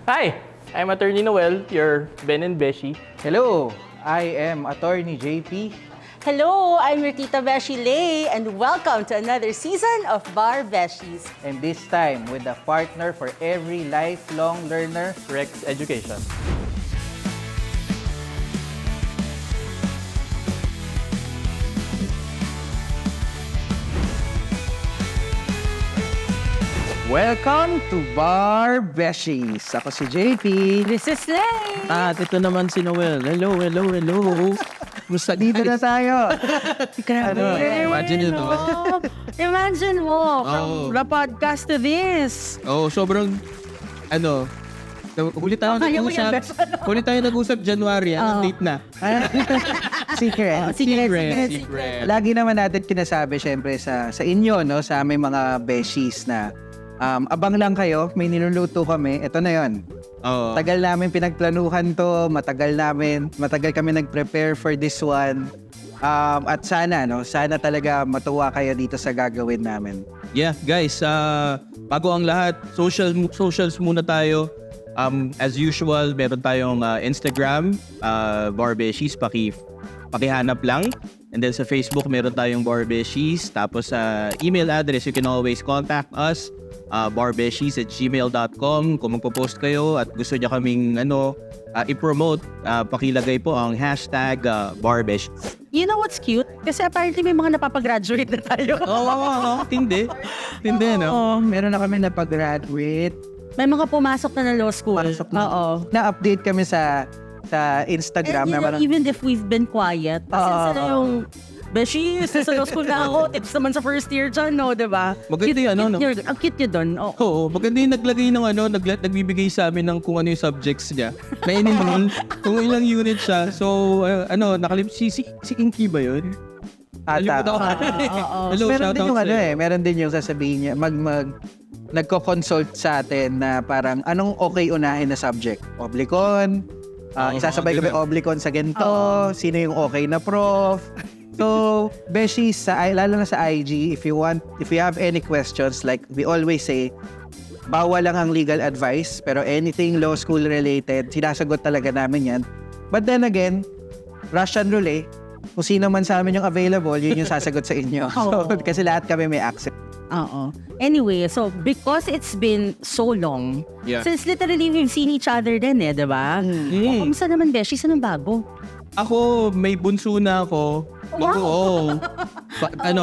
Hi, I'm Attorney Noel, your Ben and Beshi. Hello, I am Attorney JP. Hello, I'm your Tita Beshi Lay, and welcome to another season of Bar Beshies. And this time with a partner for every lifelong learner. Rex Education. Welcome to Bar Beshies. Ako si JP. This is Lay. At ito naman si Noel. Hello. Musta Dito na tayo. Imagine nyo to. Imagine mo, from Oh. the podcast to this. Sobrang, huli tayo Kaya mo yan, nag-usap January, date na. Secret. Secret. Lagi naman natin kinasabi syempre sa inyo, no, sa aming mga beshies na abang lang kayo, may niluluto kami. Ito na yon. Oo. Tagal namin pinagplanuhan to, matagal kami nag-prepare for this one. At sana talaga matuwa kayo dito sa gagawin namin. Yeah, guys, bago ang lahat, socials muna tayo. As usual, meron tayong Instagram, Barbeshies, pakihanap lang. And then sa Facebook, meron tayong Barbeshies. Tapos sa email address, you can always contact us, barbeshies@gmail.com. Kung magpo-post kayo at gusto niya kaming i-promote, pakilagay po ang hashtag Barbeshies. You know what's cute? Kasi apparently may mga napapag-graduate na tayo. Tindi, no? Oo, meron na kami na pag-graduate. May mga pumasok na law school. Oo. Na-update kami sa Instagram. And you know, parang, even if we've been quiet, kasi sila yung Beshies, sa law school na ako, tips naman sa first year dyan, no, diba? Maganda yung no? Ang cute nyo dun. Oh. Oo, maganda yung naglagay ng nagbibigay sa amin ng kung ano yung subjects niya. Na in-enroll, kung ilang unit siya. So, si Inky ba yun? ata. Hello, Meron din shoutout yung sa'yo. meron din yung sasabihin niya, nagko-consult sa atin na parang anong okay unahin na subject? Oblicon, isasabay kami Oblicon sa ganito, sino yung okay na prof. So, Beshies, lalo na sa IG, if you have any questions, like we always say, bawal lang ang legal advice, pero anything law school related, sinasagot talaga namin yan. But then again, Russian roulette, kung sino man sa amin yung available, yun yung sasagot sa inyo. So, kasi lahat kami may access. Oo. Anyway, so because it's been so long, Yeah. since literally we've seen each other din diba? Kamusta naman, Beshi? Anong bago? Ako, may bunso na ako. Oo.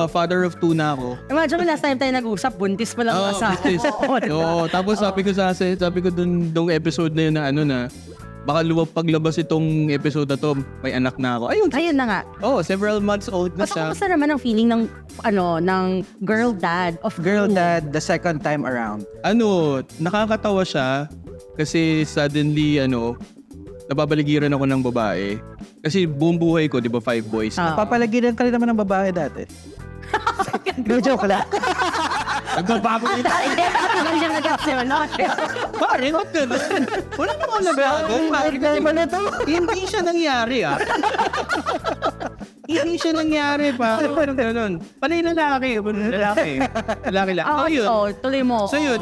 Father of 2 na ako. Imagine mo last time tayo nag-usap, buntis pa lang ang asawa. Oo, tapos sabi ko dong episode na yun na baka paglabas itong episode na to, may anak na ako. Ayun na nga. Several months old na So, siya. kamusta naman ang feeling ng girl dad of Girl two? dad, the second time around. Nakakatawa siya kasi suddenly, nababaligiran ako ng babae. Kasi buong buhay ko, di ba, 5 boys. Papalagiran ka rin naman ng babae dati. No joke lang. Nagbabago ito. Tagal siya nag-aksyon. Pare, ba't ganun? Wala naman nabago. Hindi siya nangyari, Hindi siya nangyari pa. Parang ganun. Panay lalaki. Lalaki lang. Tuloy mo. So yun,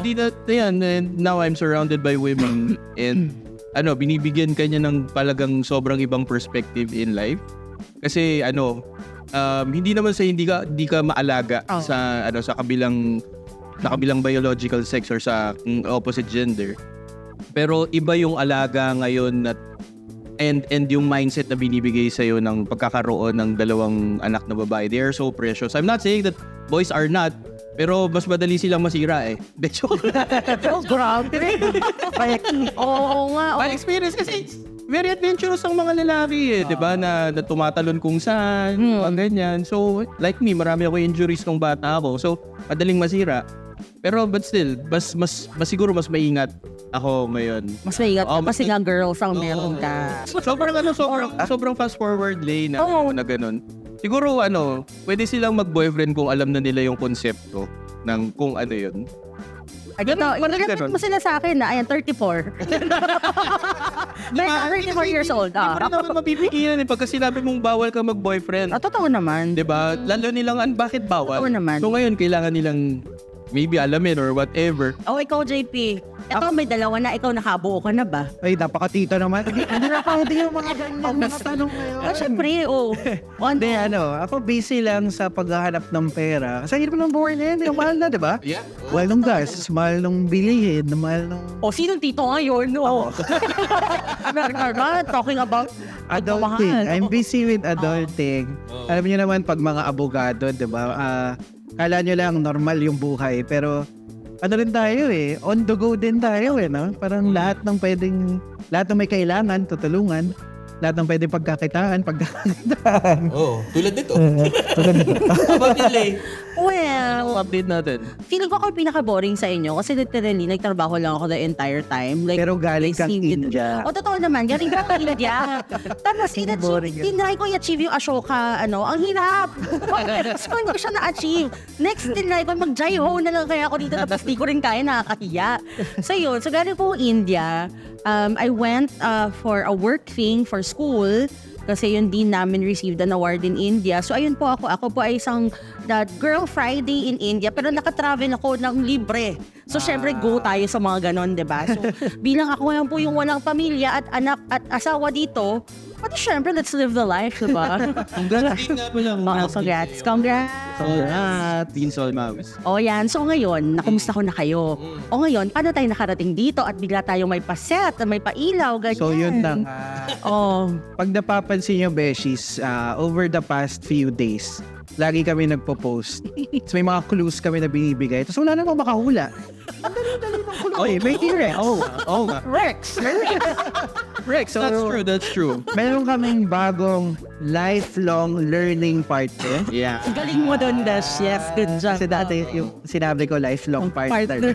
now I'm surrounded by women and binibigyan kanya ng palagang sobrang ibang perspective in life. Kasi hindi naman sa hindi ka maalaga sa kabilang biological sex or sa opposite gender. Pero iba yung alaga ngayon and yung mindset na binibigay sa iyo ng pagkakaroon ng dalawang anak na babae. They are so precious. I'm not saying that boys are not, pero mas madali silang masira Grabe. Oo nga. By experience kasi very adventurous ang mga lalaki di ba? Na tumatalon kung saan, ganyan. So, like me, marami ako injuries nung bata ako. So, madaling masira. Pero but still, siguro mas maingat ako ngayon. Mas maingat ka kasi nga girls ang meron ka. Sobrang fast forward lane na ganun. Siguro pwede silang mag-boyfriend kung alam na nila yung konsepto ng kung ano yun. Ganun mo sila sa akin na, 34. 34 years old. Hindi pa rin naman mapipigilan pagka sinabi mong bawal ka mag-boyfriend. Totoo naman. Diba? Lalo nilang, bakit bawal? Totoo naman. So ngayon, kailangan nilang maybe alamin or whatever. Oh, ikaw, JP. Ito, may dalawa na. Ikaw, nakabuo ka na ba? Ay, napakatito naman. Ano na pwede yung mga ganyan mga tanong ngayon? Oh, syempre, oh. Hindi, ako busy lang sa paghahanap ng pera. Kasi hirap ng buhay na yun. Yung mahal na, di ba? Yeah. Mahal nung gas, mahal nung bilihin, mahal nung O, sinong tito ngayon? No. Talking about adulting. pagmamahal. I'm busy with adulting. Alam niyo naman, pag mga abogado, di ba? Kala nyo lang normal yung buhay. Pero ano rin tayo on the go din tayo no? Parang lahat ng may kailangan, tutulungan. Lahat ng pwedeng pagkakitaan. Oh, tulad nito. About delay. Well, Update natin. feeling ko ako pinaka-boring sa inyo kasi literally, nagtrabaho lang ako the entire time. Like, Pero galing kang received- India. O, totoo naman, galing ka kang India. Tapos, Boring yan. tinry ko i-achieve yung Ashoka, ang hirap. So, hindi ko siya na-achieve. Next, tinry ko, mag-jai-ho na lang kaya ako dito, tapos di ko rin kaya, nakakahiya. So, yun. So, galing po India. I went for a work thing for school kasi yun din namin received an award in India. So ayun po ako. Ako po ay isang Girl Friday in India pero nakatravel ako ng libre. So syempre go tayo sa mga ganon, diba? So bilang ako ngayon po yung walang pamilya at anak at asawa dito, pati syempre let's live the life, diba? Congrats nga po lang. Congrats. Congrats. Congrats. Tinsol Mawis. O yan, so ngayon, nakumusta ko na kayo? O ngayon, paano tayo nakarating dito at bigla tayo may paset, may pailaw, ganyan? So yun lang. Oh, Pag napapansin nyo, Beshies, over the past few days, lagi kami nagpo-post. So may mga clues kami na binibigay. Tapos wala namang makahula. Ang dali-dali ng clue may T-Rex. Oh, Rex! Rex. So, that's true. meron kaming bagong lifelong learning partner. Yeah. Galing mo doon, Dash. Yes, good job. Kasi dati yung sinabi ko lifelong partner.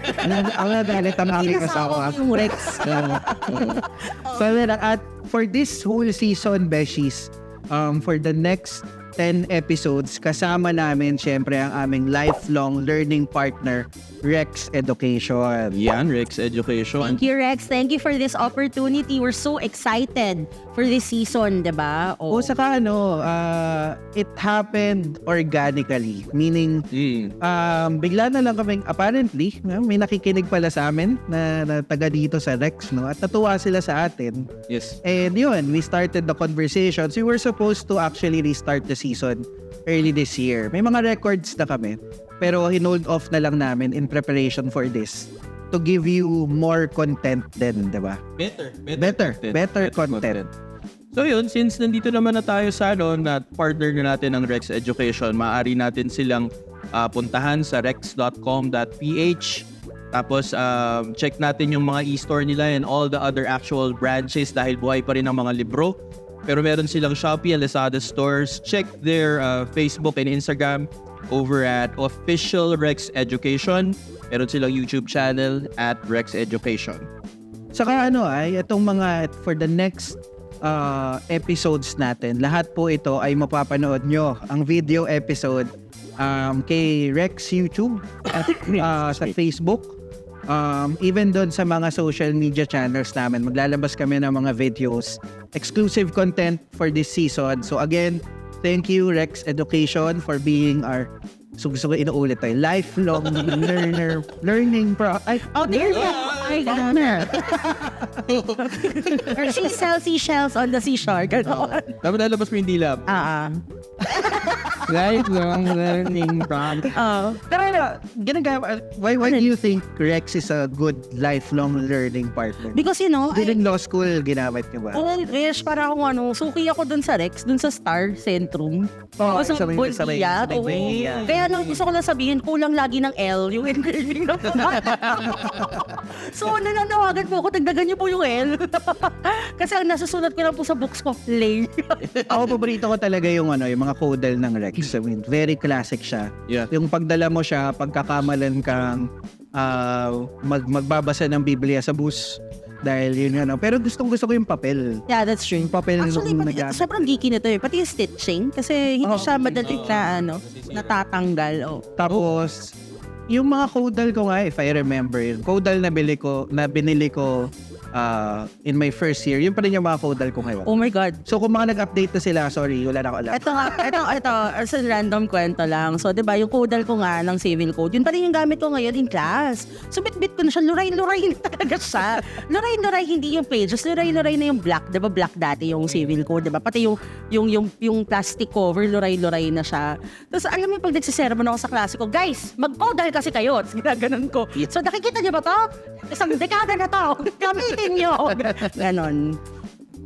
Ang nadalit ang aking asawa. Yung Rex. So then, at for this whole season, Beshies, for the next 10 episodes, kasama namin syempre ang aming lifelong learning partner, Rex Education. Yan, Rex Education. Thank you, Rex. Thank you for this opportunity. We're so excited for this season, diba? O saka it happened organically. Meaning, bigla na lang kaming, apparently, may nakikinig pala sa amin na taga dito sa Rex, no? At natuwa sila sa atin. Yes. And yun, we started the conversations. We were supposed to actually restart the season early this year. May mga records na kami, pero hinold off na lang namin in preparation for this to give you more content din, di ba? Better content. So yun, since nandito naman na tayo sa na partner na natin ng Rex Education, maaari natin silang puntahan sa rex.com.ph. Tapos check natin yung mga e-store nila and all the other actual branches dahil buhay pa rin ang mga libro. Pero meron silang Shopee and Lazada stores. Check their Facebook and Instagram over at Official Rex Education. Meron silang YouTube channel at Rex Education. Saka itong mga for the next episodes natin, lahat po ito ay mapapanood nyo ang video episode kay Rex YouTube at sa Facebook. Even doon sa mga social media channels namin, maglalabas kami ng mga videos, exclusive content for this season. So again, thank you Rex Education for being our inuulit tayo, lifelong learning There's my gunner. She sells seashells on the seashore. Ganon. Dapat lalabas mo yung dilap. lifelong learning project. Pero why do you think Rex is a good lifelong learning partner? Because During law school, ginamit niyo ba? Yes, para akong suki ako dun sa Rex, dun sa Star Centrum. Oo, O sa sa may- sa may- Bulkia. sa may Oo. Bulkia. Kaya gusto ko lang sabihin, kulang lagi ng L, yung engraving na So, nananawagan po ako, dagdagan niyo po yung L. Kasi ang nasusulat ko lang po sa books ko, lay. Ako, paborito ko talaga yung mga caudal ng Rex. I mean, very classic siya. Yeah. Yung pagdala mo siya, pagkakamalan kang magbabasa ng Biblia sa bus. Dahil yun pero gustong-gusto ko yung papel. Yeah, that's true. Yung papel Actually, nung sobrang geeky nito Pati yung stitching. Kasi hindi siya madali na natatanggal. Oh. Tapos, yung mga caudal ko nga, if I remember, yung caudal na binili ko in my first year. Yun pa rin yung mga caudal ko ngayon. Oh my God. So kung mga nag-update na sila, sorry, wala na ako alam. Ito, as a random kwento lang. So, di ba, yung caudal ko nga ng civil code, yun pa rin yung gamit ko ngayon in class. So, bit-bit ko na siya, luray-luray na talaga siya. Luray-luray, hindi yung pages, luray-luray na yung black. Di ba, black dati yung civil code, di ba? Pati yung plastic cover, luray-luray na siya. Tapos, alam mo, pag nagsisermon ako sa klase ko, guys, mag-caudal kasi kayo. Tapos, ginaganon ko. So, nakikita niyo ba to? Isang dekada na to. Gamitin niyo. Ganon.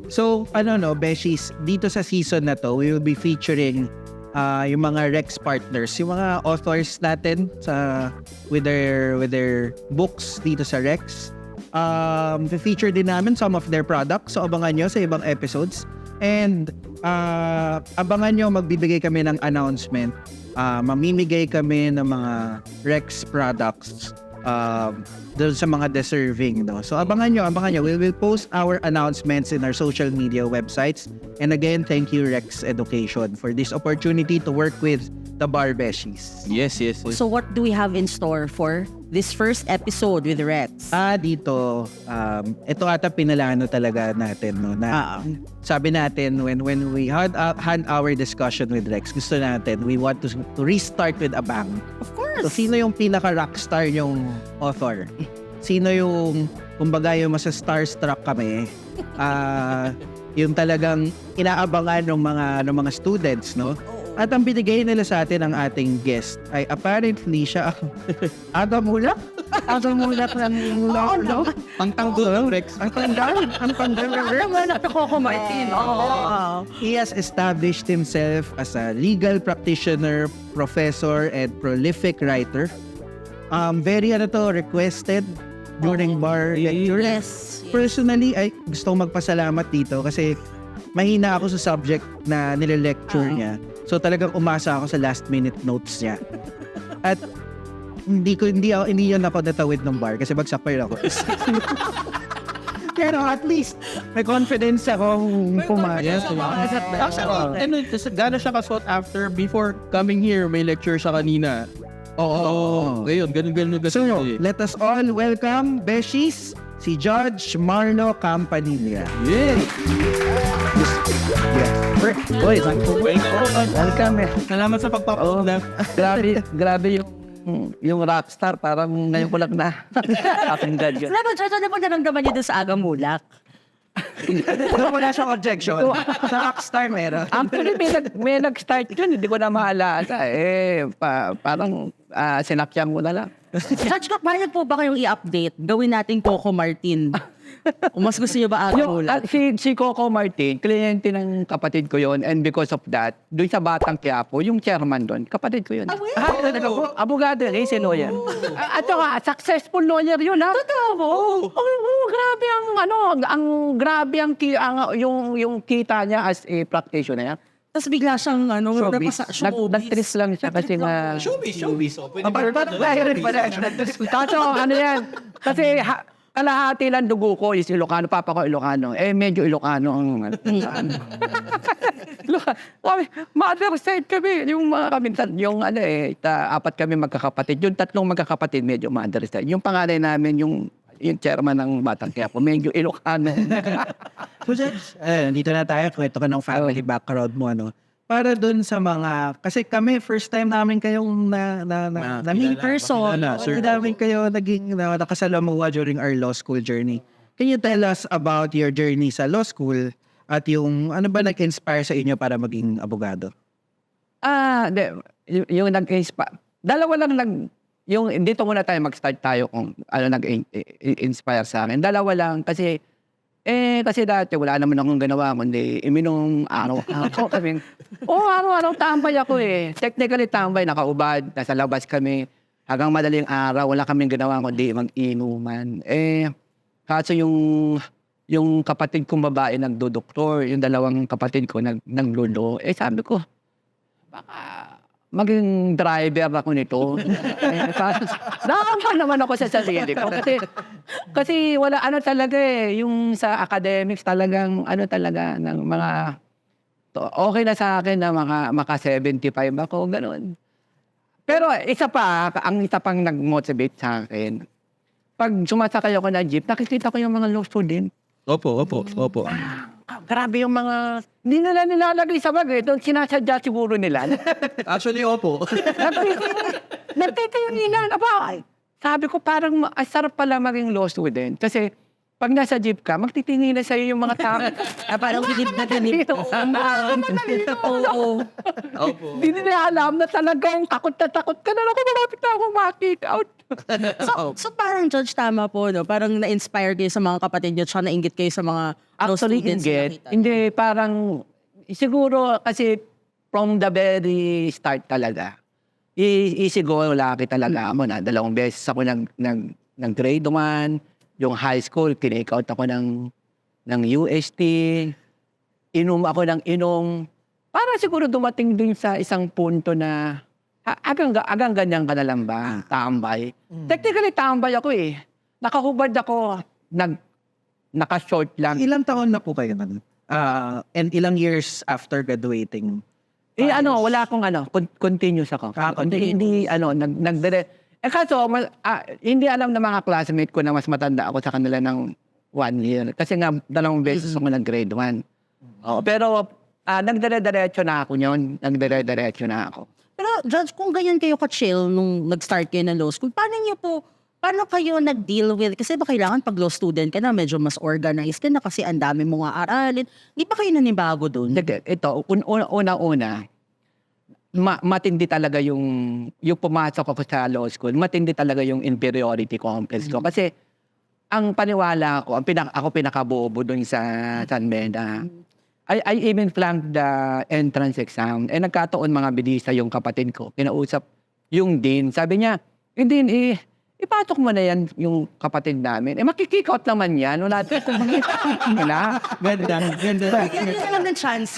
So, Beshies, dito sa season na to, we will be featuring yung mga Rex partners, yung mga authors natin with their books dito sa Rex. Feature din namin some of their products, so abangan nyo sa ibang episodes. And abangan nyo, magbibigay kami ng announcement. Mamimigay kami ng mga Rex products doon sa mga deserving, no? So abangan nyo. We will post our announcements in our social media websites. And again, thank you Rex Education for this opportunity to work with the Bar Beshies. Yes. So, what do we have in store for this first episode with Rex? Dito, ito ata pinalano talaga natin, no? Na sabi natin when we had our discussion with Rex, gusto natin, we want to restart with a bang. Of course. So, sino yung pinaka-rockstar yung author? Sino yung, kumbaga, yung mas starstruck kami? Yung talagang inaabangan ng mga students, no? At ang binigay nila sa atin ng ating guest ay apparently siya Aga Mulak? Aga Mulak ng no? Ang tanggol, Rex. Ang pandal. He has established himself as a legal practitioner, professor, and prolific writer. Very requested during bar lecture. Yes. Personally, ay gusto kong magpasalamat dito kasi mahina ako sa subject na nile-lecture niya. So talagang umasa ako sa last minute notes niya. At hindi yun ako natawid ng bar kasi bagsak pa yun ako. Pero at least may confidence ako pumayas. Gano'n siya ka-sought after before coming here, may lecture siya kanina. Oo. Ngayon, ganun. So, let us all welcome Beshies, si Judge Marlo Campanilla. Yes! Welcome. Salamat sa pagpapauna. Grabe yung rockstar, parang ngayon ko lang na aking dad yun. Ano mo naramdaman niyo doon sa Aga Mulak? Wala siyang objection. Sa rockstar meron. Actually, may nag-start yun, hindi ko na maalala. Parang sinakyan ko na lang. Judge, bayad po ba kayong i-update? Gawin nating Coco Martin. Kung mas gusto niyo ba Aga Mulak? Si Coco Martin, kliyente ng kapatid ko yon, and because of that, doon sa Batang Quiapo, yung chairman doon, kapatid ko yun. Abogado, race lawyer. At saka, successful lawyer yun, ha? Totoo mo? Grabe grabe yung kita niya as a practitioner. Tapos bigla siyang Nag-tris lang siya kasi nga... Showbiz. Kaso ano yan, kasi kalahati lang dugo ko is Ilocano, papa ko Ilocano. Medyo Ilocano ang... Mother side kami, yung mga kaminsan, yung apat kami magkakapatid. Yung tatlong magkakapatid, medyo mother side. Yung pangalan namin, yung chairman ng Batang Quiapo, medyo Ilocano. So, Judge, dito na tayo. Kwento ka ng family background mo, ano? Para dun sa mga... Kasi kami, first time namin kayong na-meet person. Hindi namin kayo naging nakasalamuha during our law school journey. Can you tell us about your journey sa law school at yung ano ba nag-inspire sa inyo para maging abogado? Yung nag-inspire... Dalawa lang yung dito muna tayo mag-start tayo kung ano nag-inspire sa akin. Dalawa lang kasi dati wala naman akong ginawa kundi iminom araw-araw kami. Araw-araw tambay ako eh. Technically tambay, nakaubad, nasa labas kami. Hanggang madaling araw, wala kaming ginawa kundi mag-inuman. Kaso yung kapatid kong babae nagdodoktor, yung dalawang kapatid ko naglulo. Sabi ko, baka maging driver ako nito. Nakakama naman ako sa sarili ko. Kasi wala talaga yung sa academics talagang talaga ng mga okay na sa akin na maka 75 ako, gano'n. Pero ang isa pang nag-motivate sa akin, pag sumasakay ako na jeep, nakikita ko yung mga law student. Opo. Grabe yung mga, hindi nila nilalagay sa bag eh. Doon sinasadya siguro nila. Actually, opo. Nagtitayo nila. Aba, ay, sabi ko parang sarap pala maging law student. Kasi pag nasa jeep ka, magtitingin na sa'yo yung mga tao. Parang bilib na ganito. Oo. Opo. Hindi nila alam na talagang takot ka na ako. Malapit na akong ma-kick out. So parang Judge, tama po, no? Parang na-inspire kayo sa mga kapatid niyo tsaka nainggit kayo sa mga law Actually, students na nakita niyo. hindi, parang, siguro kasi from the very start talaga, siguro laki talaga ako na 2 beses ako ng grade 1, yung high school, kinake out ako ng UST, inom ako ng inom. Para siguro dumating dun sa isang punto na, agang ganyan ka na lang ba? Tambay. Technically, tambay ako eh. Nakahubad ako, naka-short lang. Ilang taon na po kayo nun? And ilang years after graduating? Wala akong continuous ako. Hindi, kaso, hindi alam ng mga classmate ko na mas matanda ako sa kanila ng 1 year. Kasi nga, 2 beses ako nag-grade 1. Pero, nagdire-diretso na ako yun. Nagdire-diretso na ako. Pero Judge, kung ganyan kayo ka-chill nung nag-start kayo ng law school, paano kayo nag-deal with, kasi ba kailangan pag law student ka na, medyo mas organized ka na kasi ang dami mong aralin. Di ba kayo nanibago dun? Ito, una-una, matindi talaga yung pumasok ako sa law school, matindi talaga yung inferiority complex ko. Kasi, ang paniwala ko, ako pinakabobo dun sa San Beda. I even flunked the entrance exam. Nagkataon mga bidisa yung kapatid ko. Kinausap yung dean. Sabi niya, Dean, ipasok mo na yan yung kapatid namin. Makikick out naman yan. Wala na. Ganda. Bigyan nyo lang ng chance.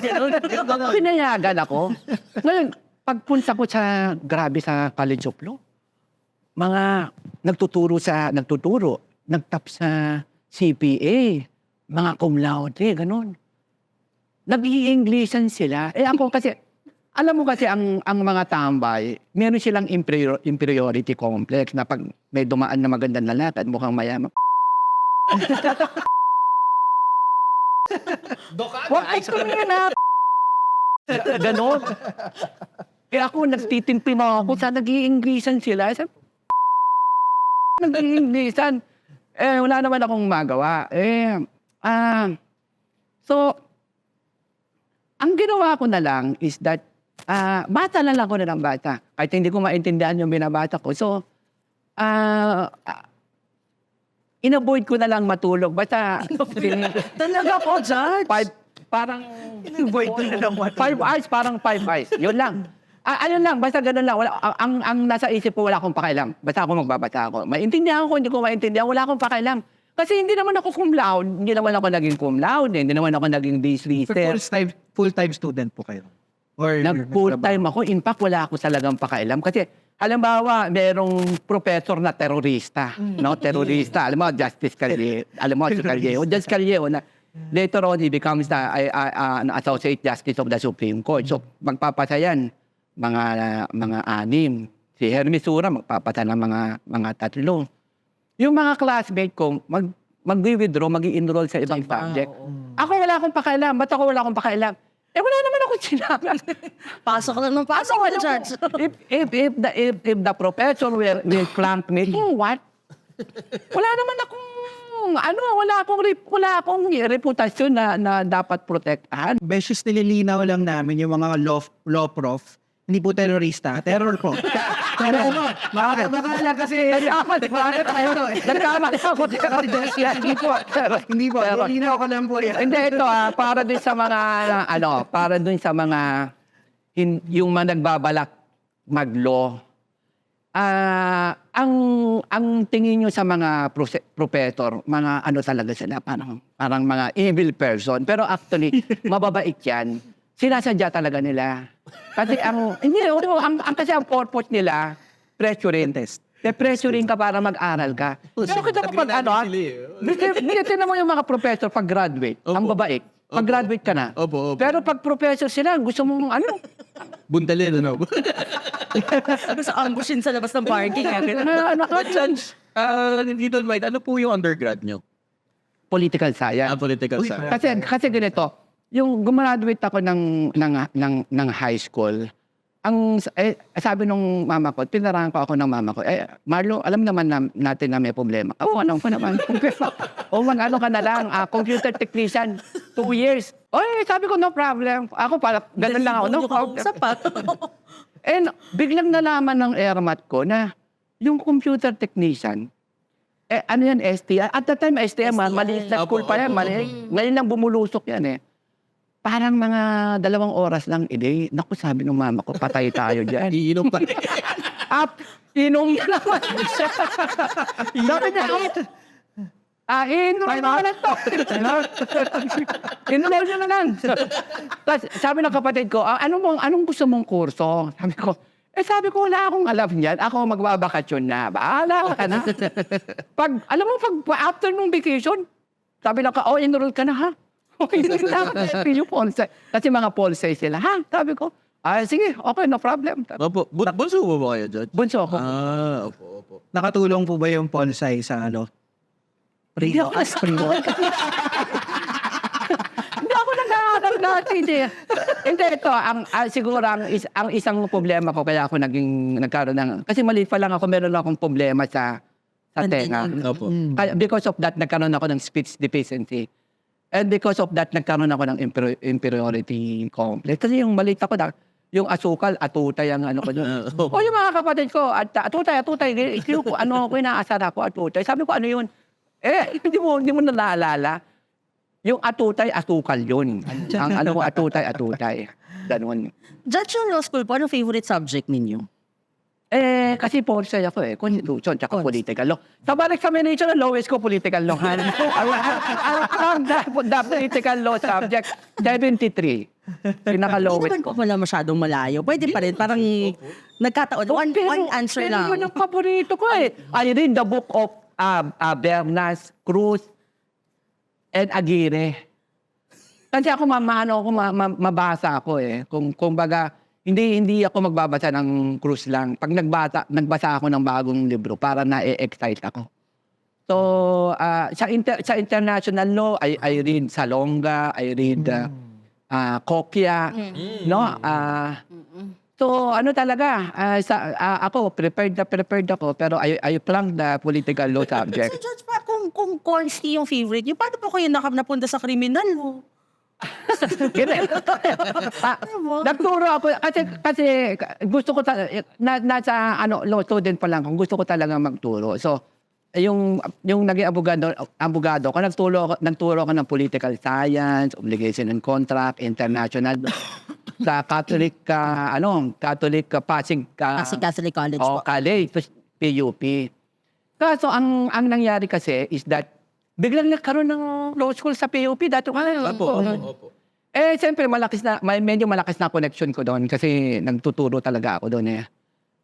Pinayagan ako. Ngayon, pagpunta ko grabe sa College of Law, mga nagtuturo, nagtap sa CPA, mga cum laude, ganun. Nag-i-Englishan sila. Ako kasi, alam mo kasi ang mga tambay, meron silang inferiority complex na pag may dumaan na magandang lalaki at mukhang mayaman. Huwag ka tumingin na. Ganon. Ako, nagtitimpi mo ako sa nag-i-Englishan sila. Nag-i-Englishan. Wala naman akong magawa. So, ang ginawa ko na lang is that, bata na lang ako ng bata. Kahit hindi ko maintindihan yung binabata ko. So, in-avoid ko na lang matulog. Basta, Talaga po, Judge? parang, In-avoid ko na lang 5 hours, parang 5 hours. Yun lang. Ayun lang, basta ganun lang. Ang nasa isip ko, wala akong pakialam. Basta ako magbabasa ako. Maintindihan ko, hindi ko maintindihan, wala akong pakialam. Kasi hindi naman ako cum laude. Hindi naman ako naging cum laude. Hindi naman ako naging dislister. Full-time student po kayo? Or Nag-full-time ako. In fact, wala ako talagang pakialam. Kasi, halimbawa, merong professor na terorista. No? Terorista. Alam mo, Justice Callejo. Alam mo, si Callejo. Justice Callejo na later on, he becomes the Associate Justice of the Supreme Court. So, magpapasa yan. Mga 6. Si Hermes Sura, magpapasa ng mga 3. Yung mga classmate ko, mag-withdraw, mag-i-enroll sa ibang subject. Ako wala akong pakialam. Ba't ako wala akong pakialam? Wala naman akong sinabi. Pasok lang ng pasok, Judge. If the professor will clamp me, what? Wala naman akong, wala akong reputasyon na dapat protektahan. Beses nililinaw lang namin yung mga law prof, hindi po terorista, terror po. Pero makakala kasi Nagkamali ako. hindi po, nililinaw ko lang po yan. Hindi, ito para dun sa mga, para dun sa mga, yung mga nagbabalak mag-law. Ang tingin nyo sa mga professor, mga talaga sila, parang mga evil person. Pero actually, mababait yan. Sinasadya talaga nila. Kasi kasi ang purpose nila, pressuring. Pressuring ka para mag-aral ka. Pero kita kapag tinan mo yung mga professor pag graduate, ang babait. Pag graduate ka na. Opo. Pero pag professor sila, gusto mong Buntalin, Gusto ambushin sa labas ng parking. Chance. Dito, Mike, ano po yung undergrad nyo? Political science. Political science. Kasi ganito, yung gumraduate ako ng high school, sabi nung mama ko, pinarahan ko ako ng mama ko, Marlo, alam naman natin na may problema. Alam ko naman. Ano ka na lang, computer technician, 2 years. Sabi ko, no problem. Ako pala, ganun lang ako. No problem. And biglang nalaman ng airmat ko na yung computer technician, ano yan, STI? At that time, STI, maliit na school pa yan. Ngayon lang bumulusok yan eh. Parang mga 2 oras lang, naku, sabi ng mama ko, patay tayo dyan. Iinom pa. Inom na naman. Sabi niya, inom na lang to. Inom na lang. Tapos sabi ng kapatid ko, anong gusto mong kurso? Sabi ko, wala akong alam niyan. Ako magbabakasyon na. Bahala ka na. Alam mo, after nung vacation, sabi lang enroll ka na ha? Yung Ponsay. Kasi mga Ponsay sila. Ha? Sabi ko, sige, okay, no problem. Opo. Bunso mo ba kayo, Judge? Bunso ako. Opo. Nakatulong po ba yung Ponsay sa Hindi ako Hindi ako nag-aaral dati. Hindi, ito, siguro ang isang problema ko, kaya ako nagkaroon ng, kasi maliit pa lang ako, meron akong problema sa tenga. Opo. Kaya, because of that, nagkaroon ako ng speech deficiency. And because of that, nagkaroon ako ng inferiority complex. Kasi yung maliit ako, yung asukal, atutay ang ano ko doon. Yung mga kapatid ko, atutay, ano ko, inaasar ako, atutay. Sabi ko, ano yun? Hindi mo na naalala. Yung atutay, asukal yun. Ang ano ko, atutay. Ganun. Judge, yung law school po, ano favorite subject ninyo? Kasi policy ako Constitution, tsaka political law. Sa examination ng lowest ko, political law. The political law subject, 73. Hindi Pinaka-lowest naman ko. po pala masyadong malayo. Pwede pa rin, parang nagkataon. One answer lang. Pero yun ang paborito ko I read the book of Bernas, Cruz, and Aguirre. Kasi ako mabasa ako Kung baga, hindi ako magbabasa ng Cruz lang. Pag nagbasa ako ng bagong libro para na-excite ako. So, sa international law, I read Salonga, I read Kokya, no? So, ano talaga, ako, prepared ako, pero I planned the political law subject. So, Judge, kung Consti yung favorite niyo, paano po kayo napunta sa kriminal mo? Nagturo ako kasi gusto ko nasa law student pa lang ako, gusto ko talaga magturo. So yung naging abogado ko, nagturo ako ng political science, obligation and contract, international sa Catholic Pasig Catholic College po. College, PUP. Kaso ang nangyari kasi is that biglang nagkaroon ng law school sa PUP. Dati Opo. siyempre, medyo malakas na connection ko doon kasi nagtuturo talaga ako doon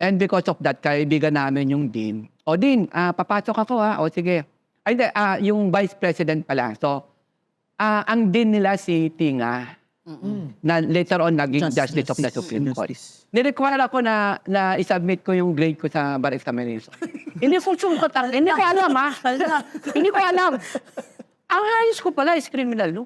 And because of that, kaibigan namin yung dean. Dean, papasok ako O sige. Yung vice president pala. So, ang dean nila si Tinga, na later on naging Justice of the Supreme Court. Nirequire ako na isubmit ko yung grade ko sa bar examination. Hindi ko alam Hindi ko alam. Ang highest ko pala is criminal law.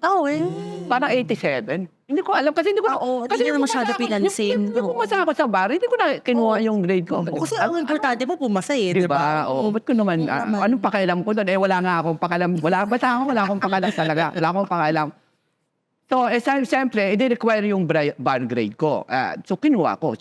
Parang 87. Hindi ko alam kasi hindi ko Hindi na masyado pinansin. Hindi ko pumasa ako sa bar. Hindi ko na kinuha yung grade ko. Kasi ang importante po pumasa Diba? Ba't ko naman, anong pakialam ko doon? Wala nga akong pakialam. Wala akong pakialam talaga. Wala akong pakialam. So, siyempre, i-require yung bar grade ko. So, kinuha ko.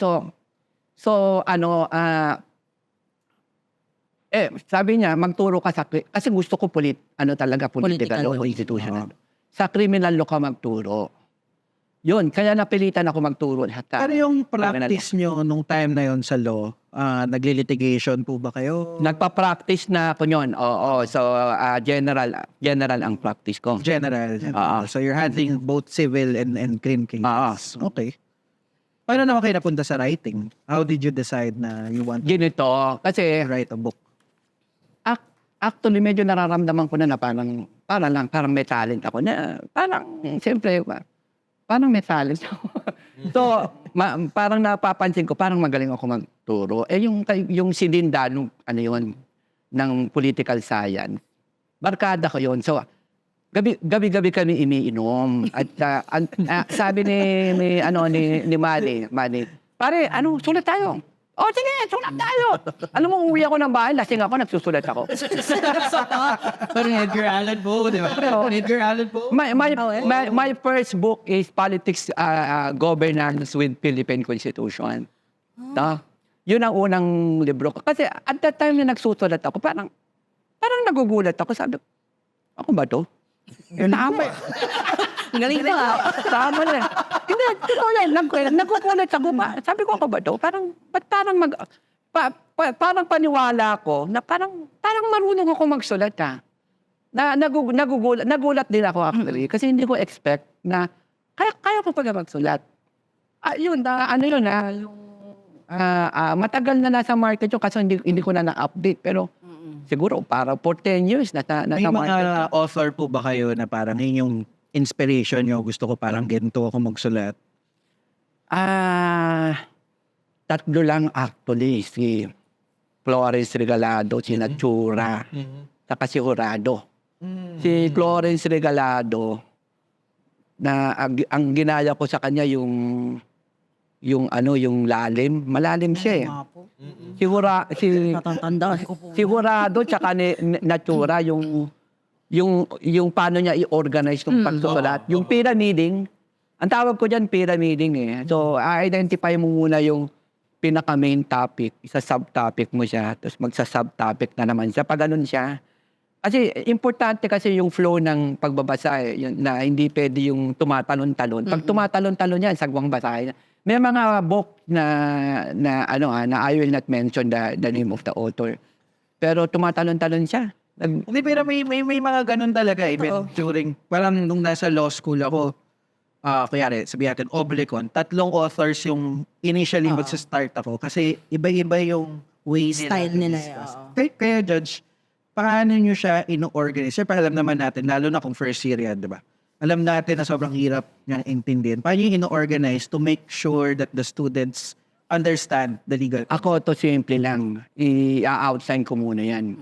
Sabi niya, magturo ka kasi gusto ko political law institutional. Sa criminal law ka magturo. Yun, kaya napilitan ako magturo. Pero yung practice nyo nung time na yon sa law, nagli-litigation po ba kayo? Nagpa-practice na ako yun. So, general ang practice ko. General. So you're handling both civil and crime cases. Okay. Paano naman kayo napunta sa writing? How did you decide na you want Ganito, kasi to write a book? actually medyo nararamdaman ko na parang may talent ako na siyempre, parang may talent ako. So, parang napapansin ko, parang magaling ako magturo. Yung si Linda, ng political science. Barkada ko yun. So, gabi-gabi kami iniinom. At sabi ni Manny, pare, sulat tayo. Oh, sige, sulat tayo. Alam mo, uwi ako ng bahay, lasing ako, nagsusulat ako. Parang Edgar Allan Poe, di ba? Edgar Allan Poe. My first book is Politics, Governance with Philippine Constitution. No? Yun ang unang libro ko. Kasi at that time na nagsusulat ako, parang nagugulat ako. Sabi, ako ba to? Yun, tama. Galing ko Tama na. Hindi, totoo yan. Nagkukulat ako ba? Sabi ko, ako ba to? Ba't parang paniwala ko na parang marunong ako magsulat nagulat din ako actually. Kasi hindi ko expect na kaya ko pala magsulat. Matagal na nasa market yun kasi hindi ko na na-update. Pero siguro para for 10 years nasa May market. mga author po ba kayo na parang yun yung inspiration nyo? Gusto ko parang ganito ako magsulat. Tatlo lang actually. Si Florence Regalado, si Natura, saka si Jurado. Si Florence Regalado, na ang ginaya ko sa kanya yung lalim. Malalim siya eh. Natatanda. Si Jurado tsaka ni Natura yung paano niya i-organize yung pagsusulat. Yung pyramiding, ang tawag ko dyan pyramiding eh. So, identify mo muna yung pinaka-main topic, isa subtopic mo siya, tapos magsa-subtopic na naman siya. Pag ganun siya. Kasi importante kasi yung flow ng pagbabasa eh, na hindi pwede yung tumatalon-talon. Pag tumatalon-talon yan, sagwang basahin. May mga book na I will not mention the name of the author. Pero tumatalon-talon siya. Hindi, pero may mga ganun talaga. Even during, parang nung nasa law school ako, kaya sabihin natin, Oblicon, 3 authors yung initially magsa-start ako. Kasi iba-iba yung way Style nila. Kaya Judge, paano nyo siya ino-organize? Siyempre alam naman natin, lalo na kung first year yan, di ba? Alam natin na sobrang hirap niyang intindihin. Paano nyo ino-organize to make sure that the students understand the legal? Ako to simple lang. I-outline ko muna yan.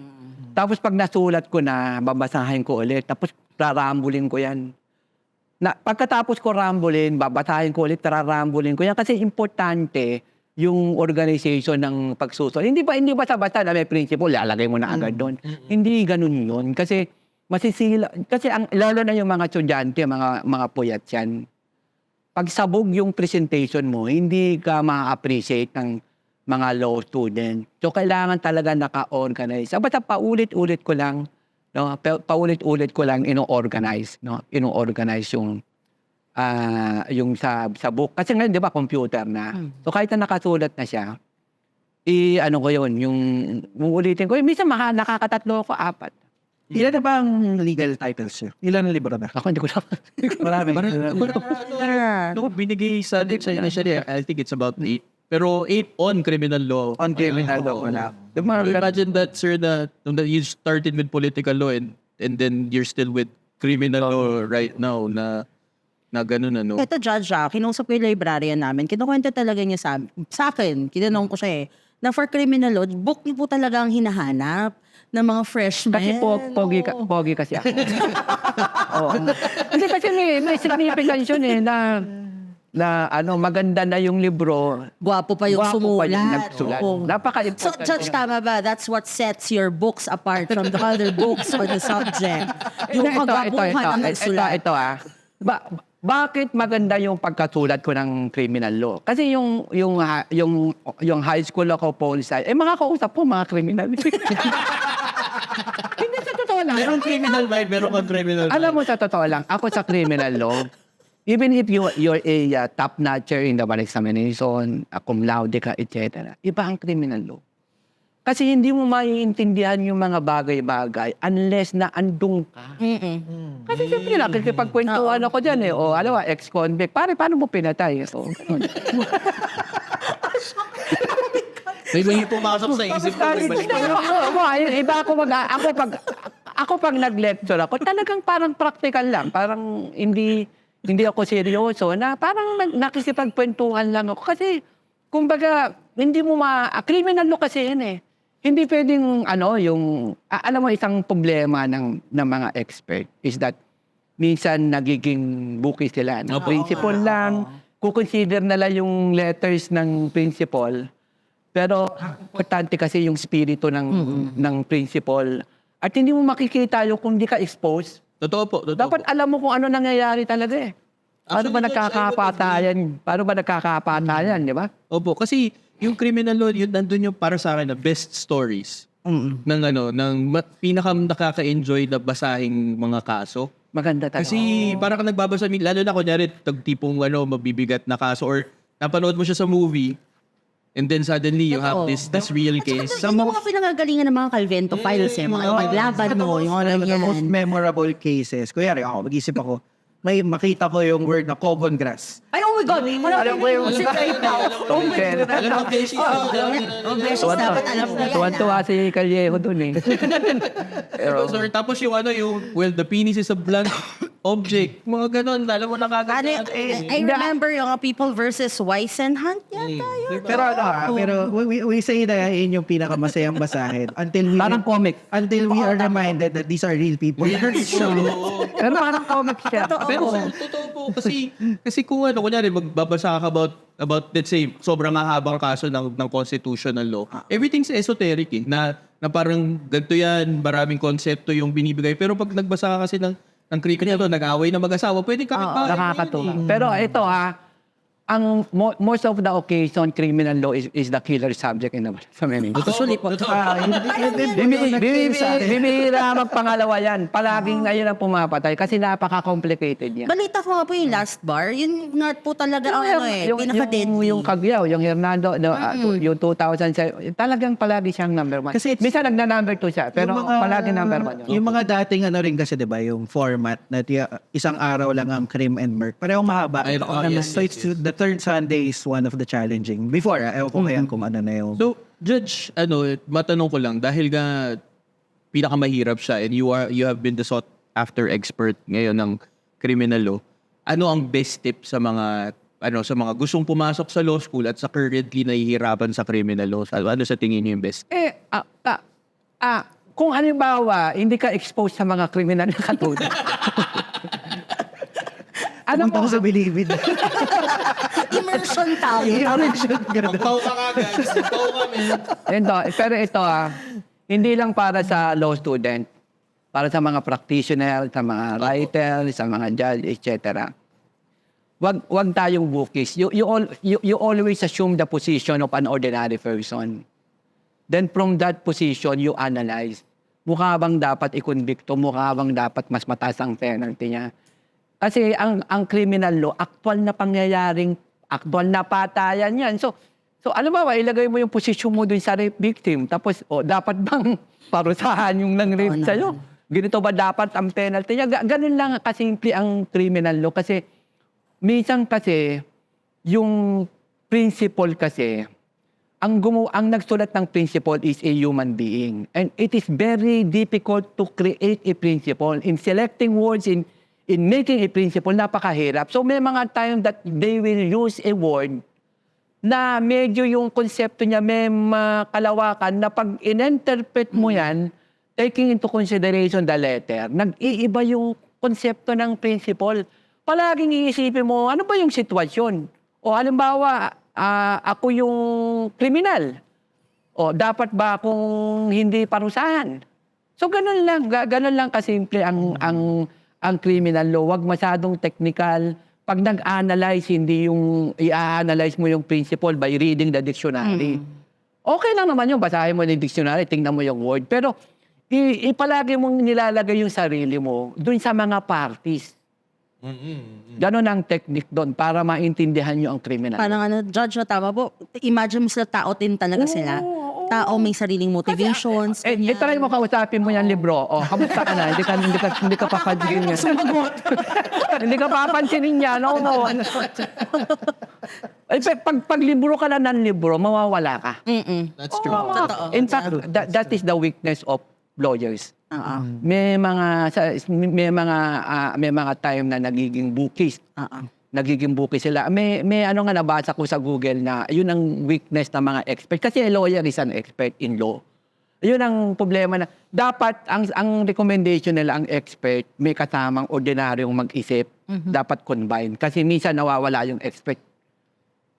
Tapos pag nasulat ko na, babasahin ko ulit. Tapos rarambulin ko yan. Pagkatapos ko rambulin, babasahin ko ulit, rarambulin ko yan. Kasi importante yung organization ng pagsusulat. Hindi ba basta na may principle, lalagay mo na agad doon. Hindi ganun yun. Kasi masisila. Kasi lalo na yung mga estudyante, mga puyat yan. Pag sabog yung presentation mo, hindi ka ma-appreciate ng mga law student. So, kailangan talaga naka-organize. Basta paulit-ulit ko lang, no? Paulit-ulit ko lang ino-organize, no? Ino-organize yung sa book. Kasi ngayon, di ba, computer na. So, kahit na nakasulat na siya, ko yun, yung ulitin ko. Minsan, nakakatatlo ko, 4. Ilan na ba ang legal titles nyo? Ilan ang libro na? Ako, hindi ko lang. Marami. Binigay sa initially, I think it's about 8. Pero 8 on criminal law. On criminal law wala. Imagine that, sir, that you started with political law and then you're still with criminal law right now na ganun ano. Ito, Judge, kinausap ko yung librarian namin. Kinukwento talaga niya sa akin. Kinanong ko siya na for criminal law, book niyo po talaga ang hinahanap ng mga freshmen. Kasi pogi kasi ako. Oo. Kasi may significance yun na maganda na yung libro. Gwapo pa yung sumulat. Nagsulat. Oo. So, Napaka-important. Judge, tama ba? That's what sets your books apart from the other books on the subject. Yung kagwapuhan ng nagsulat. Ito. Bakit maganda yung pagkasulat ko ng criminal law? Kasi yung high school ako, Paul Sci, mga kausap po, mga criminal. Hindi, sa totoo lang. Meron criminal vibe, meron kang criminal vibe. Alam mo, sa totoo lang, ako sa criminal law, even if you're a top-notcher in the bar examination, cum laude ka, etc., iba ang criminal law. Kasi hindi mo maiintindihan yung mga bagay-bagay unless na andung ka. Kasi siyempre na, kasi pagkwentuhan ako dyan ex-convict, paano mo pinatay? So, May pumasok sa isip ko. Iba ako pag nag-lecture ako, talagang parang practical lang. Parang hindi ako seryoso na parang nakisipagkwentuhan lang ako. Kasi, kumbaga, criminal law kasi yan eh. hindi pwedeng alam mo isang problema ng mga expert is that minsan nagiging bookie sila. No? Principle lang, kukonsider na lang yung letters ng principle. Pero importante kasi yung spirito ng principle. At hindi mo makikita yung kung di ka exposed. Totoo po. Dapat alam mo kung ano nangyayari talaga eh. Paano ba nagkakapatayan, di ba? Opo, kasi yung criminal law, yun nandun yung para sa akin na best stories ng pinaka nakaka-enjoy na basahing mga kaso. Maganda talaga. Kasi parang ka nagbabasa, lalo na kunyari, tipong mabibigat na kaso or napanood mo siya sa movie and then suddenly you have this real case. Sa mga pinangagalingan ng mga Calvento files mga paglaban mo, yung the most memorable cases. Kuyari ako, mag-isip ako, may makita ko yung word na common grass. Ay, oh my God! Alam mo yung right now. Dapat alam mo yan. Tuwan-tuwa si Callejo dun eh. Tapos yung the penis is a blunt object. Mga ganon, alam mo nakagano. I remember yung People versus Weissenhunt yata yun. Pero we say na yun yung pinakamasayang basahin until we are reminded that these are real people. Pero parang comic siya. Pero totoo po kasi kung kunyari magbabasa ka about let's say sobrang hahabang kaso ng constitutional law. Everything's esoteric na parang ganito yan, maraming konsepto yung binibigay. Pero pag nagbasa ka kasi ng criminal, nag-away na mag-asawa, pwedeng kapit-bahay. Nakakatuwa. Pero ito ang most of the occasion, criminal law is the killer subject in the family. Actually po. Bibihira magpangalawa yan. Palaging ngayon ang pumapatay kasi napaka-complicated yan. Balita ko nga po yung last bar, yun nga po talaga ang pinaka-deadly. Yung Caguiao, yung Hernando, yung 2007, talagang palagi siyang number 1. Kasi minsan nagna-number 2 siya, pero palagi number 1 yun. Yung mga dating rin kasi, di ba, yung format na isang araw lang ang crime and murder. Parehong mahaba. So it's the third Sunday is one of the challenging. Before, ewan ko kaya kung ano na yung... So, Judge, matanong ko lang, dahil nga pinakamahirap siya and you have been the sought after expert ngayon ng criminal law, ano ang best tip sa mga gustong pumasok sa law school at sa currently nahihirapan sa criminal law? Ano sa tingin niyo yung best? Kung halimbawa, hindi ka exposed sa mga kriminal na katulad. Ano mo sa bilibid? Immersion tayo. Magpao ka kagad. Magpao kami. Pero ito hindi lang para sa law student, para sa mga practitioner, sa mga writer, sa mga judge, etc. Wag tayong bookies. You always assume the position of an ordinary person. Then from that position, you analyze. Mukha bang dapat i-convicto? Mukha bang dapat mas mataas ang penalty niya? Kasi ang criminal law, actual na pangyayaring, actual na patayan yan. So alam mo ba, ilagay mo yung posisyon mo dun sa rape victim. Tapos, dapat bang parusahan yung nang-rape sa'yo? Ganito ba dapat ang penalty niya? Ganun lang kasimple ang criminal law. Kasi, minsan kasi, yung principle kasi, ang nagsulat ng principle is a human being. And it is very difficult to create a principle. In selecting words, in making a principle, napakahirap. So may mga time that they will use a word na medyo yung konsepto niya may kalawakan na pag in-interpret mo yan, taking into consideration the letter, nag-iiba yung konsepto ng principle. Palaging iisipin mo, ano ba yung sitwasyon? O halimbawa, ako yung kriminal. O dapat ba akong hindi parusahan? So ganun lang kasimple ang criminal law. Wag masyadong technical. Pag nag-analyze, hindi yung i-analyze mo yung principle by reading the dictionary. Okay lang naman yung basahin mo yung dictionary, tingnan mo yung word. Pero ipalagi mong nilalagay yung sarili mo dun sa mga parties. Ganon ang technique doon para maintindihan nyo ang criminal. Parang judge na tama po. Imagine mo sila tao din talaga sila. Tao may sariling motivations. Try mo kausapin mo yung libro. Kamusta ka na? Hindi ka papansinin niya. Hindi ka papansinin niya. No. Pag libro ka na ng libro, mawawala ka. That's true. Totoo. In fact, that is the weakness of lawyers. May mga time na nagiging bookies. Nagiging bookies sila. May nabasa ko sa Google na yun ang weakness ng mga expert. Kasi a lawyer is an expert in law. Yun ang problema na dapat ang recommendation nila ang expert may kasamang ordinaryong mag-isip, dapat combine kasi minsan nawawala yung expert.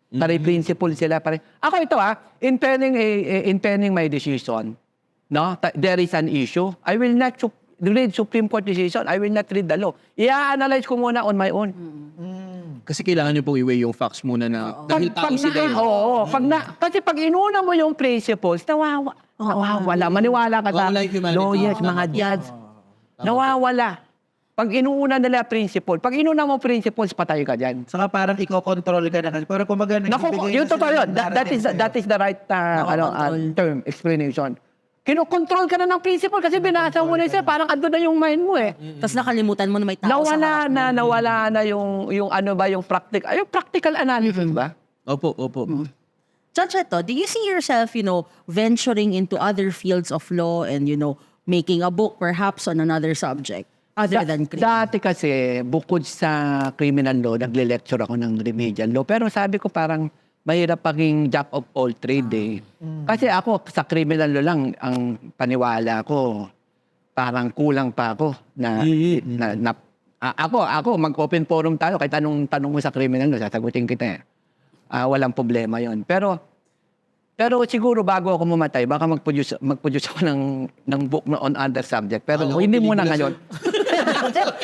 Pare principle sila pare. Ako ito in penning my decision, no? There is an issue. I will not read Supreme Court decision. I will not read the law. I-analyze ko muna on my own. Kasi kailangan nyo pong i-weigh yung facts muna na dahil tao sila yun. Kasi pag inuna mo yung principles, nawawala. Maniwala ka sa Nawawala yung humanity. lawyers, mga judge. Nawawala. Pag inuuna nila principle, pag inuna mo principles, patay ka dyan. Saka parang iko-control ka na. Pero kumbaga, Yung totoo yun. That is the right term, explanation. Kinokontrol ka na ng principle kasi binasa mo na siya, parang ando na yung mind mo eh. Tapos nakalimutan mo na may tao sa harap mo. Nawala na yung ano ba, yung practical analysis ba? Opo. Judge, ito, do you see yourself, venturing into other fields of law and, making a book perhaps on another subject other than criminal? Dati kasi, bukod sa criminal law, nagle-lecture ako ng remedial law. Pero sabi ko parang mahirap paging jack of all trade eh. Kasi ako, sa criminal law lang, ang paniwala ko, parang kulang pa ako ako, mag-open forum tayo, kahit tanong mo sa criminal law, sasagutin kita eh. Walang problema yon. Pero siguro bago ako mamatay, baka mag-produce ako ng book na on other subject. Pero hindi muna ngayon.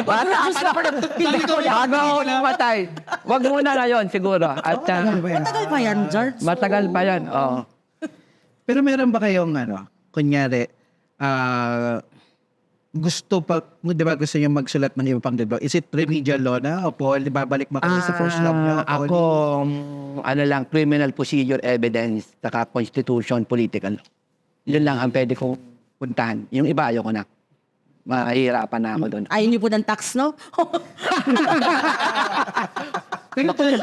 Bago ako mamatay. Wag muna ngayon siguro. At Matagal pa yan, Judge. matagal pa yan. Oo. Pero meron ba kayong kunyari, di ba gusto niyo magsulat ng iba pang libro? Is it remedial law na? O po, babalik mo kasi sa first love niyo? Ako, criminal procedure evidence, saka constitution, political. Yun lang ang pwede kong puntahan. Yung iba, ayoko na. Mahihirapan na ako doon. Ayaw niyo po ng tax, no?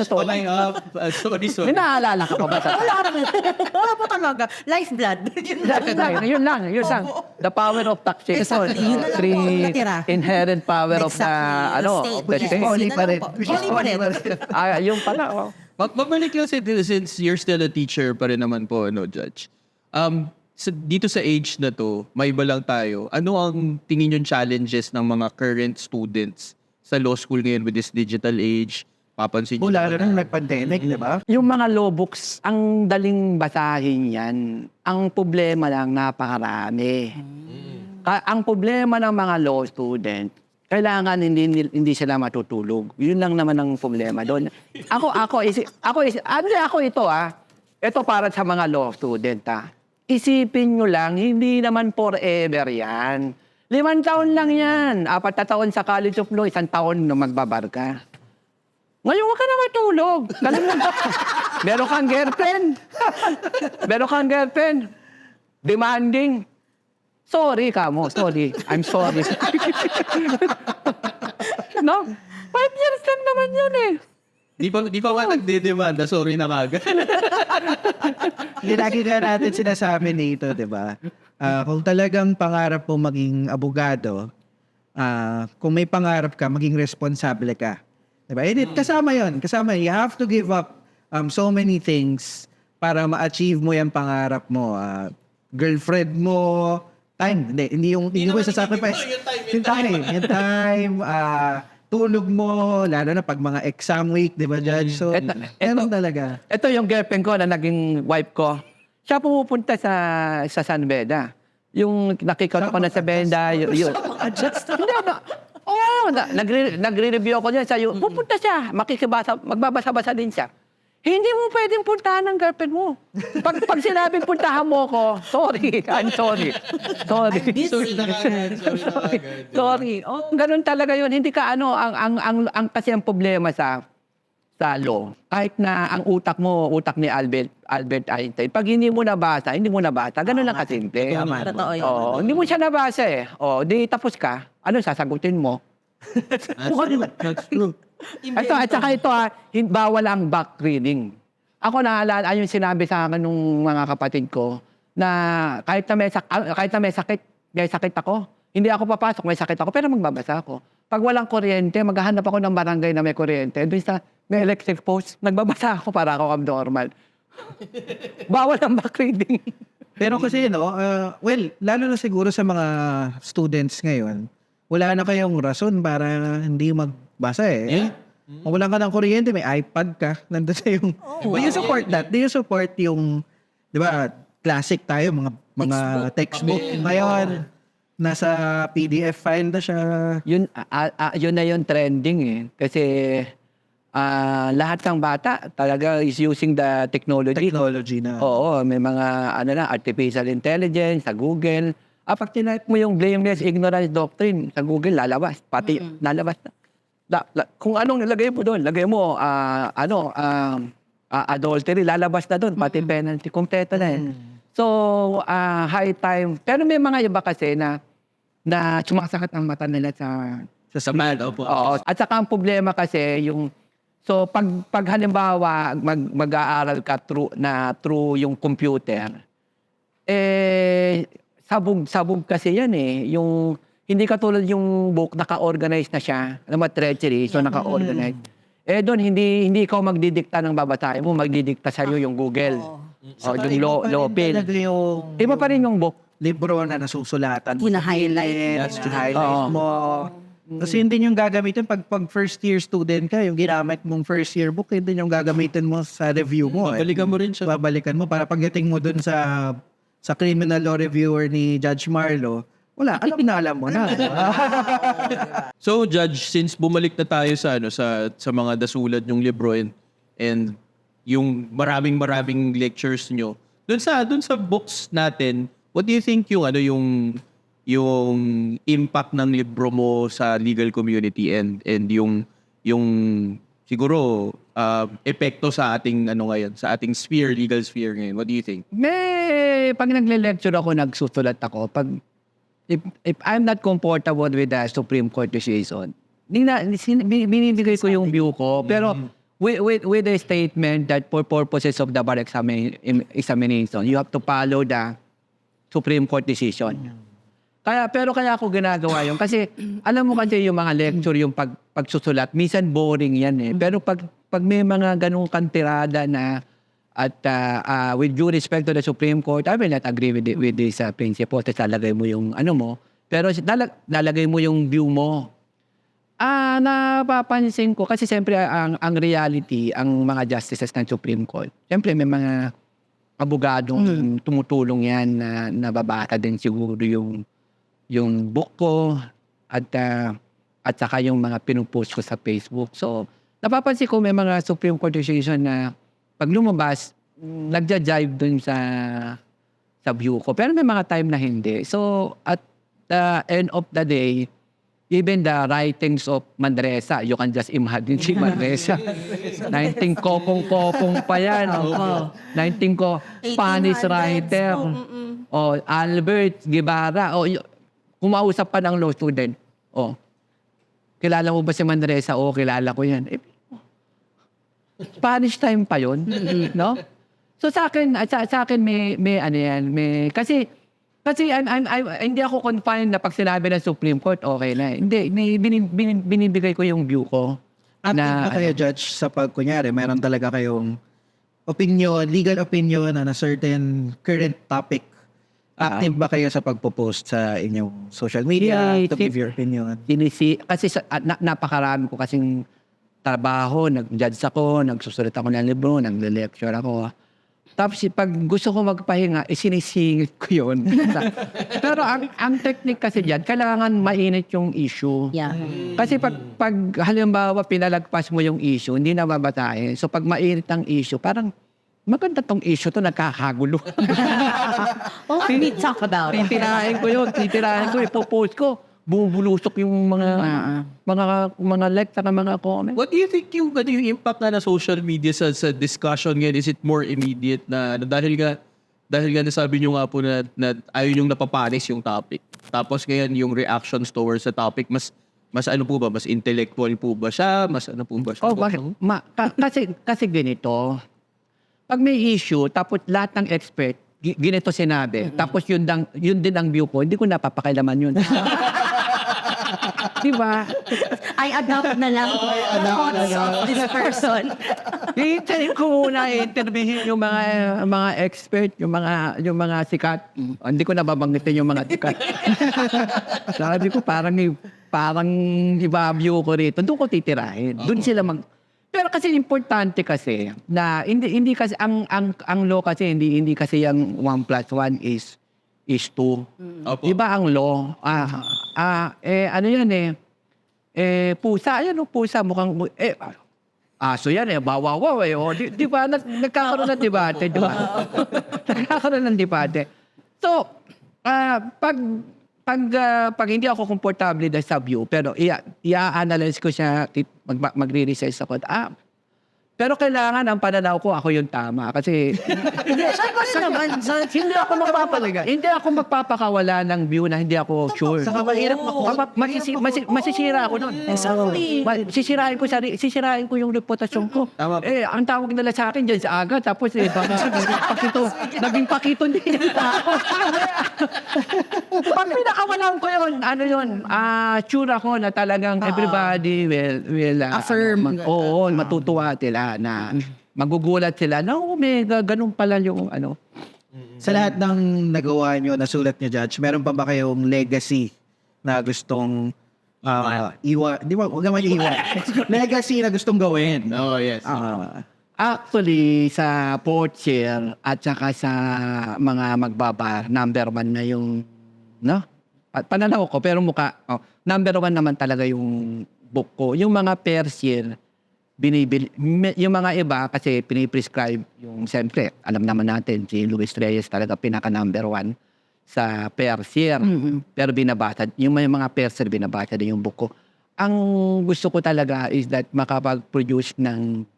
Sorry. May naalala ka pa ba sa Wala po talaga. Lifeblood. Yun lang. The power of taxation. Exactly. Yun na lang po ang natira. Inherent power of the, Exactly. of the state. Only pa rin. Yung pala, Mabalik lang since you're still a teacher pa rin naman po, Judge. Dito sa age na to, may iba lang tayo. Ano ang tingin yung challenges ng mga current students sa law school ngayon with this digital age? Papansin nyo. Lalo na nag-pandemic, di ba? yung mga law books, ang daling basahin yan. Ang problema lang, napakarami. Ang problema ng mga law student, kailangan hindi sila matutulog. Yun lang naman ang problema doon. Ako ito Ito para sa mga law student Isipin nyo lang, hindi naman forever yan. 5 taon lang yan. 4 na taon sa College of Law, 1 taon na magbabar ka. Ngayon, huwag ka na matulog. Meron kang girlfriend. Demanding. Sorry, kamo. Sorry. I'm sorry. No? 5 years lang naman yan eh. Di pa nga nagdedemanda, sorry na kagad. Hindi lagi nga natin sinasabi nito, di ba? Kung talagang pangarap mo maging abogado, kung may pangarap ka, maging responsable ka. Di ba? Kasama yun. You have to give up so many things para ma-achieve mo yung pangarap mo. Girlfriend mo, time. Hindi mo sasacrifice. Yung time, tulog mo, lalo na pag mga exam week, di ba, Judge? So, talaga. Ito yung girlfriend ko na naging wife ko. Siya pumupunta sa San Beda. Yung nakikita ko na sa Benda. Nagre-review ako dyan. Pupunta siya. Magbabasa-basa din siya. Hindi mo pwedeng puntahan ng girlfriend mo. Pag sinabing puntahan mo ko, sorry. I'm sorry. Sorry. Sorry. Ganun talaga yun. Hindi ka kasi ang problema sa law. Kahit na ang utak ni Albert Einstein, pag hindi mo nabasa. Ganun lang kasimple. Totoo yun. Hindi mo siya nabasa eh. Di tapos ka. Ano sasagutin mo? That's true. At saka ito bawal ang back reading. Ako naalala yung sinabi sa akin nung mga kapatid ko na kahit na may sakit ako, hindi ako papasok, may sakit ako, pero magbabasa ako. Pag walang kuryente, maghahanap ako ng barangay na may kuryente. Doon sa may electric post, nagbabasa ako para ako abnormal. Bawal ang back reading. Pero kasi, well, lalo na siguro sa mga students ngayon, wala na kayong rason para hindi magbasa eh. Kung wala ka ng kuryente, may iPad ka, nandun sa yung... Do you support that? Do you support yung, di ba, classic tayo, mga textbook. Ngayon, nasa PDF file na siya. Yun, yun na yung trending eh. Kasi lahat ng bata talaga is using the technology. Technology na. Oo, may mga artificial intelligence sa Google. Pag tinype mo yung blameless ignorance doctrine sa Google, lalabas. Pati lalabas na. Kung anong nilagay mo doon, lagay mo adultery, lalabas na doon. Pati penalty, kumpleto na yan. So, high time. Pero may mga iba kasi na sumasakit ang mata nila Sa bad, opo. Oo. At saka ang problema kasi yung pag halimbawa mag-aaral ka through yung computer, sabog kasi yan eh. Yung hindi katulad yung book naka-organize na siya, na treachery, so naka-organize. Doon hindi ikaw magdidikta ng babasahin mo, magdidikta sa iyo yung Google. Yung Lopin. Iba pa rin yung book. Libro na nasusulatan. Hina-highlight. Highlight mo. Kasi hindi yung gagamitin pag first year student ka, yung ginamit mong first year book, hindi yung gagamitin mo sa review mo. Babalikan mo rin siya. Babalikan mo para pagdating mo dun sa criminal law reviewer ni Judge Marlo, wala, alam mo na. So, Judge, since bumalik na tayo sa mga dasulat yung libro and yung maraming lectures nyo, dun sa books natin, what do you think yung impact ng libro mo sa legal community and yung siguro epekto sa ating ngayon, sa ating legal sphere ngayon? What do you think? Pag nagle-lecture ako, nagsusulat ako, if I'm not comfortable with the Supreme Court decision, binibigay ko yung view ko, pero with a statement that for purposes of the bar examination, you have to follow the Supreme Court decision. Kaya ako ginagawa yun. Kasi alam mo kasi yung mga lecture, yung pagsusulat, minsan boring yan eh. Pero pag may mga ganung kantirada na at with due respect to the Supreme Court, I will not agree with this principle. Tapos lalagay mo yung mo. Pero lalagay mo yung view mo. Napapansin ko, kasi siyempre ang reality, ang mga justices ng Supreme Court, siyempre may mga abogadong tumutulong yan na nababasa din siguro yung book ko at saka yung mga pinupost ko sa Facebook. So, napapansin ko may mga Supreme Court decision na pag lumabas, nagja-jive dun sa view ko. Pero may mga time na hindi. So, at the end of the day, even the writings of Mandresa, you can just imagine si Mandresa. 19 kopong pa yan. 19 Spanish writer. Albert Guevara. Kumausap pa ng law student. Kilala mo ba si Mandresa? Kilala ko yan. Spanish time pa yun. No? So sa akin may ano yan. Kasi hindi ako confined na pag sinabi ng Supreme Court, okay na. Hindi, binibigay ko yung view ko. Na kayo, Judge, sa kunyari, meron talaga kayong opinion, legal opinion on a certain current topic. Active ba kayo sa pagpo-post sa inyong social media to give your opinion? Kasi napakarami ko kasing trabaho, nag-judge ako, nagsusulat ako ng libro, nag-lecture ako. Tapos pag gusto ko magpahinga, sinisingit ko yun. Pero ang technique kasi dyan, kailangan mainit yung issue. Yeah. Kasi pag halimbawa pinalagpas mo yung issue, hindi na babatahin. So pag mainit ang issue, parang maganda tong issue to, nagkakagulo. We talk about it. Titirahin ko, ipopost ko. Bumubulusok yung mga lecture na mga comment. What do you think yung impact na social media sa discussion ngayon? Is it more immediate na dahil nga nasabi nyo nga po na ayaw yung napapanis yung topic. Tapos ngayon yung reactions towards the topic, mas ano po ba? Mas intellectual po ba siya? Mas ano po ba siya? Bakit? Kasi ganito, pag may issue, tapos lahat ng expert, ganito sinabi, tapos yun din ang view ko, hindi ko napapakailaman yun. Di ba? I adapt na lang the thoughts of this person. Iintayin ko muna interviewin yung mga expert, yung mga sikat. Hindi ko nababanggitin yung mga sikat. Sabi ko parang ibabyo ko rito. Doon ko titirahin. Doon sila Pero kasi importante kasi na hindi kasi ang law kasi hindi kasi yung 1 plus 1 is 2. Opo. Iba ang law. Ano yan pusa, pusa mukhang aso yan bawawaw O, di ba? Nagkakaroon ng debate, di ba? Nagkakaroon ng debate. So, pag hindi ako komportable dahil sa view, pero i-analyze ko siya, magre-research ako. Pero kailangan ang pananaw ko, ako yung tama. Kasi Saan ko naman? hindi ako magpapakawala ng view na hindi ako sure. Saka mahirap Masisira ako nun. Exactly. Sisirain ko yung reputasyon ko. Tama po. Ang tawag nila sa akin dyan sa aga, tapos naging pakito din ako. Pag pinakawalan ko yun, sure ako na talagang everybody will Affirm. matutuwa sila na magugulat sila na may ganun pala yung Sa lahat ng nagawa nyo, nasulat nyo, Judge, meron pa ba kayong legacy na gustong iwan? Di ba? Huwag naman iwan. Legacy na gustong gawin. Oh, yes. Actually, sa Porcher at saka sa mga magbabar, number 1 na yung, pananaw ko, pero number 1 naman talaga yung book ko. Yung mga Persian, binibili, yung mga iba kasi piniprescribe yung, siyempre, alam naman natin, si Luis Reyes talaga pinaka number 1 sa Persian. Pero binabasa, yung may mga Persian binabasa din yung book ko. Ang gusto ko talaga is that makapag-produce ng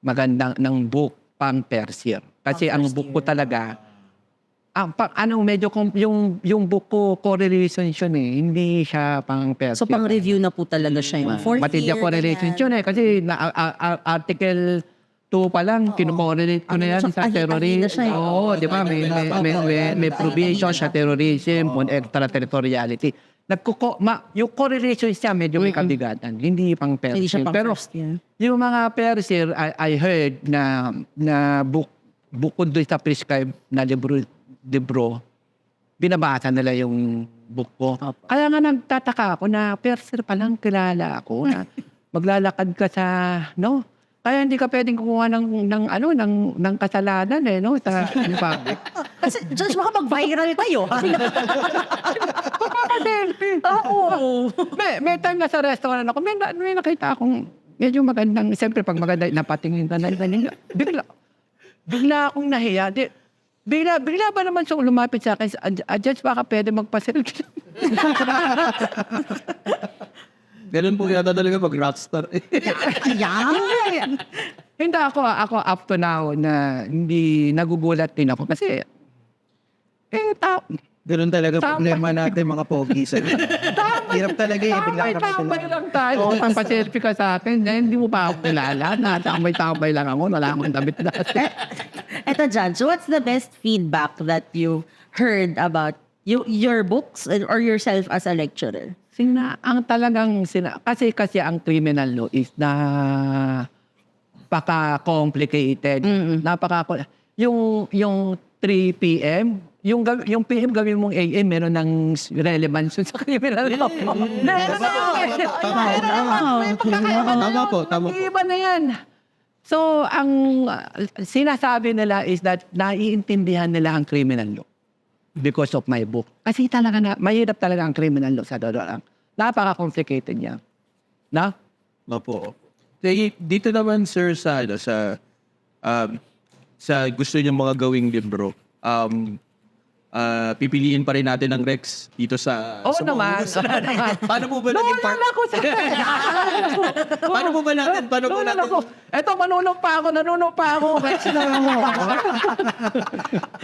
ng book pang Persian. Kasi ang book ko talaga, medyo yung book ko correlation siya hindi siya pang Persian. So, pang-review na po talaga siya yung fourth Matindi year. correlation siya kasi article 2 pa lang, kino-correlate ko na yan sa terrorism. siya eh. Oo, di ba? May provision sa terrorism on extraterritoriality. Yung correlation siya medyo may kabigatan. Hindi pang Hindi siya Persian. pang Pero first year. yung mga Persian, I heard na bukod doon sa prescribed na libro, binabasa nila yung book ko. Kaya nga nagtataka ako na Persian palang kilala ako na maglalakad ka sa, Kaya hindi ka pwedeng kumuha ng kasalanan sa public. Kasi, Judge, baka mag-viral kayo. Oo. May time na sa restaurant ako, may nakita akong medyo magandang, siyempre pag maganda, napatingin ka na, bigla akong nahiya. Bigla ba naman siyang lumapit sa akin, Judge, baka pwede magpa-selfie. Ganun po yata talaga pag rockstar. Yan. Hindi ako up to now na hindi nagugulat din ako kasi Ganun talaga problema natin mga pogi. Hirap talaga bigla ka tambay lang tayo. Pang-selfie ka sa akin, hindi mo pa ako kilala. Tambay lang ako, wala akong damit na. Eto, Judge, what's the best feedback that you heard about your books or yourself as a lecturer? Kasi ang criminal law is napaka-complicated. Yung 3 p.m., yung PM gawin mong AM, meron ng relevance sa criminal law. Tama po. Iba na yan. So, ang sinasabi nila is that naiintindihan nila ang criminal law because of my book. Kasi talaga mahirap talaga ang criminal law sa dodorang. Napaka-complicated niya. Opo. Dito naman, sir, sa gusto niyo mga gawing libro, pipiliin pa rin natin ang Rex dito sa... Oo naman. Paano po ba naging part? Paano po ba natin? Eto, manunong pa ako. Rex na ako.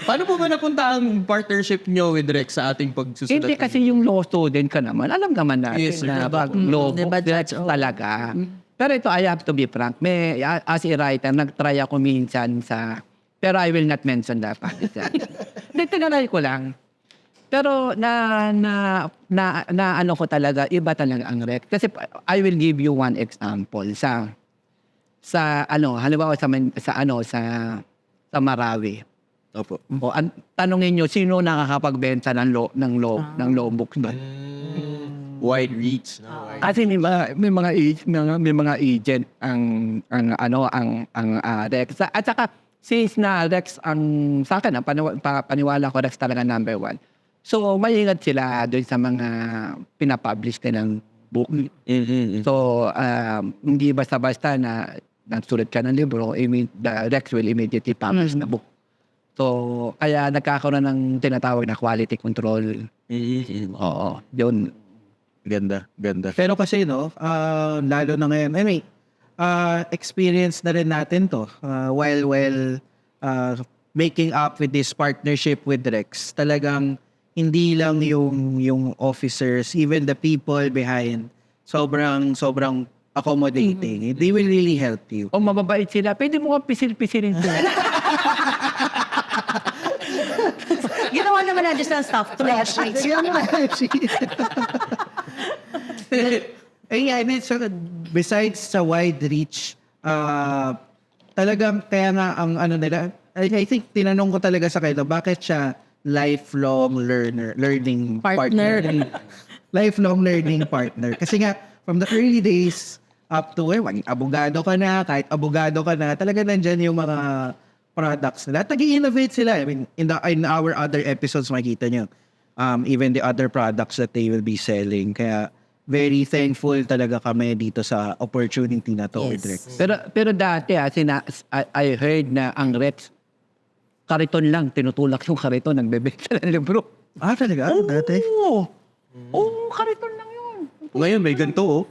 Paano po ba napunta ang partnership nyo with Rex sa ating pagsusulat? Hindi kasi yung law student ka naman. Alam naman natin Yes, sir. na pag law Diba, book, Judge? talaga. Pero ito, I have to be frank. As a writer, nag-try ako minsan pero I will not mention that. Hindi, tinanay ko lang. Pero na ano ko talaga, iba talaga ang Rex. Kasi I will give you one example sa ano, halimbawa sa Marawi. Opo. O, tanungin nyo, sino nakakapagbenta ng lobok doon? Wide reach. No? Kasi may mga agent ang Rex. At saka since na Rex ang sa akin paniwala ko Rex talaga number 1. So maingat sila doon sa mga pinapublish nilang book. So hindi basta-basta na nagsulat ka ng libro, the Rex will immediately publish the book. So kaya nagkakaroon ng tinatawag na quality control. Oo, yun. Ganda. Pero kasi lalo na ngayon, anyway, experience na rin natin to while making up with this partnership with Rex. Talagang hindi lang yung officers, even the people behind, sobrang accommodating. They will really help you. O mababait sila, pwede mo kang pisil-pisilin sila. Ginawa naman natin ng staff to So, besides sa wide reach, talagang kaya nga ang ano nila, I think tinanong ko talaga sa kanila, bakit siya lifelong learning partner. Lifelong learning partner. Kasi nga, from the early days up to abogado ka na, kahit abogado ka na, talaga nandyan yung mga products nila. At nag-i-innovate sila. I mean, in our other episodes, makikita nyo, even the other products that they will be selling. Kaya, very thankful talaga kami dito sa opportunity na to with Rex. Pero dati, I heard na ang Rex, kariton lang, tinutulak yung kariton, nagbebenta ng libro. Ah, talaga? Dati? Oo, kariton lang yun. Ngayon may ganito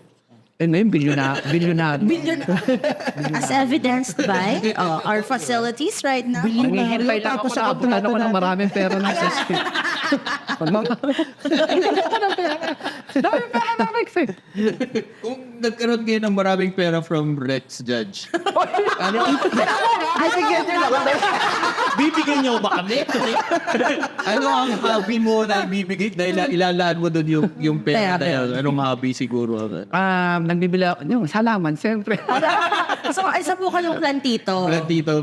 Eh ngayon, bilyonaryo. As evidenced by our facilities right now. Nanghihintay lang ako sa abutan ako ng maraming pera ng SSP. Dami pera ng Rex eh. Kung nagkaroon kayo ng maraming pera from Rex Judge, bibigyan niyo ba kami? Ano ang hobby mo na ibibigay na ilalaan mo doon yung pera na yun? Anong hobby siguro? Nagbibili ako, yung salaman, siyempre. So, isa po kayong plantito. Plantito.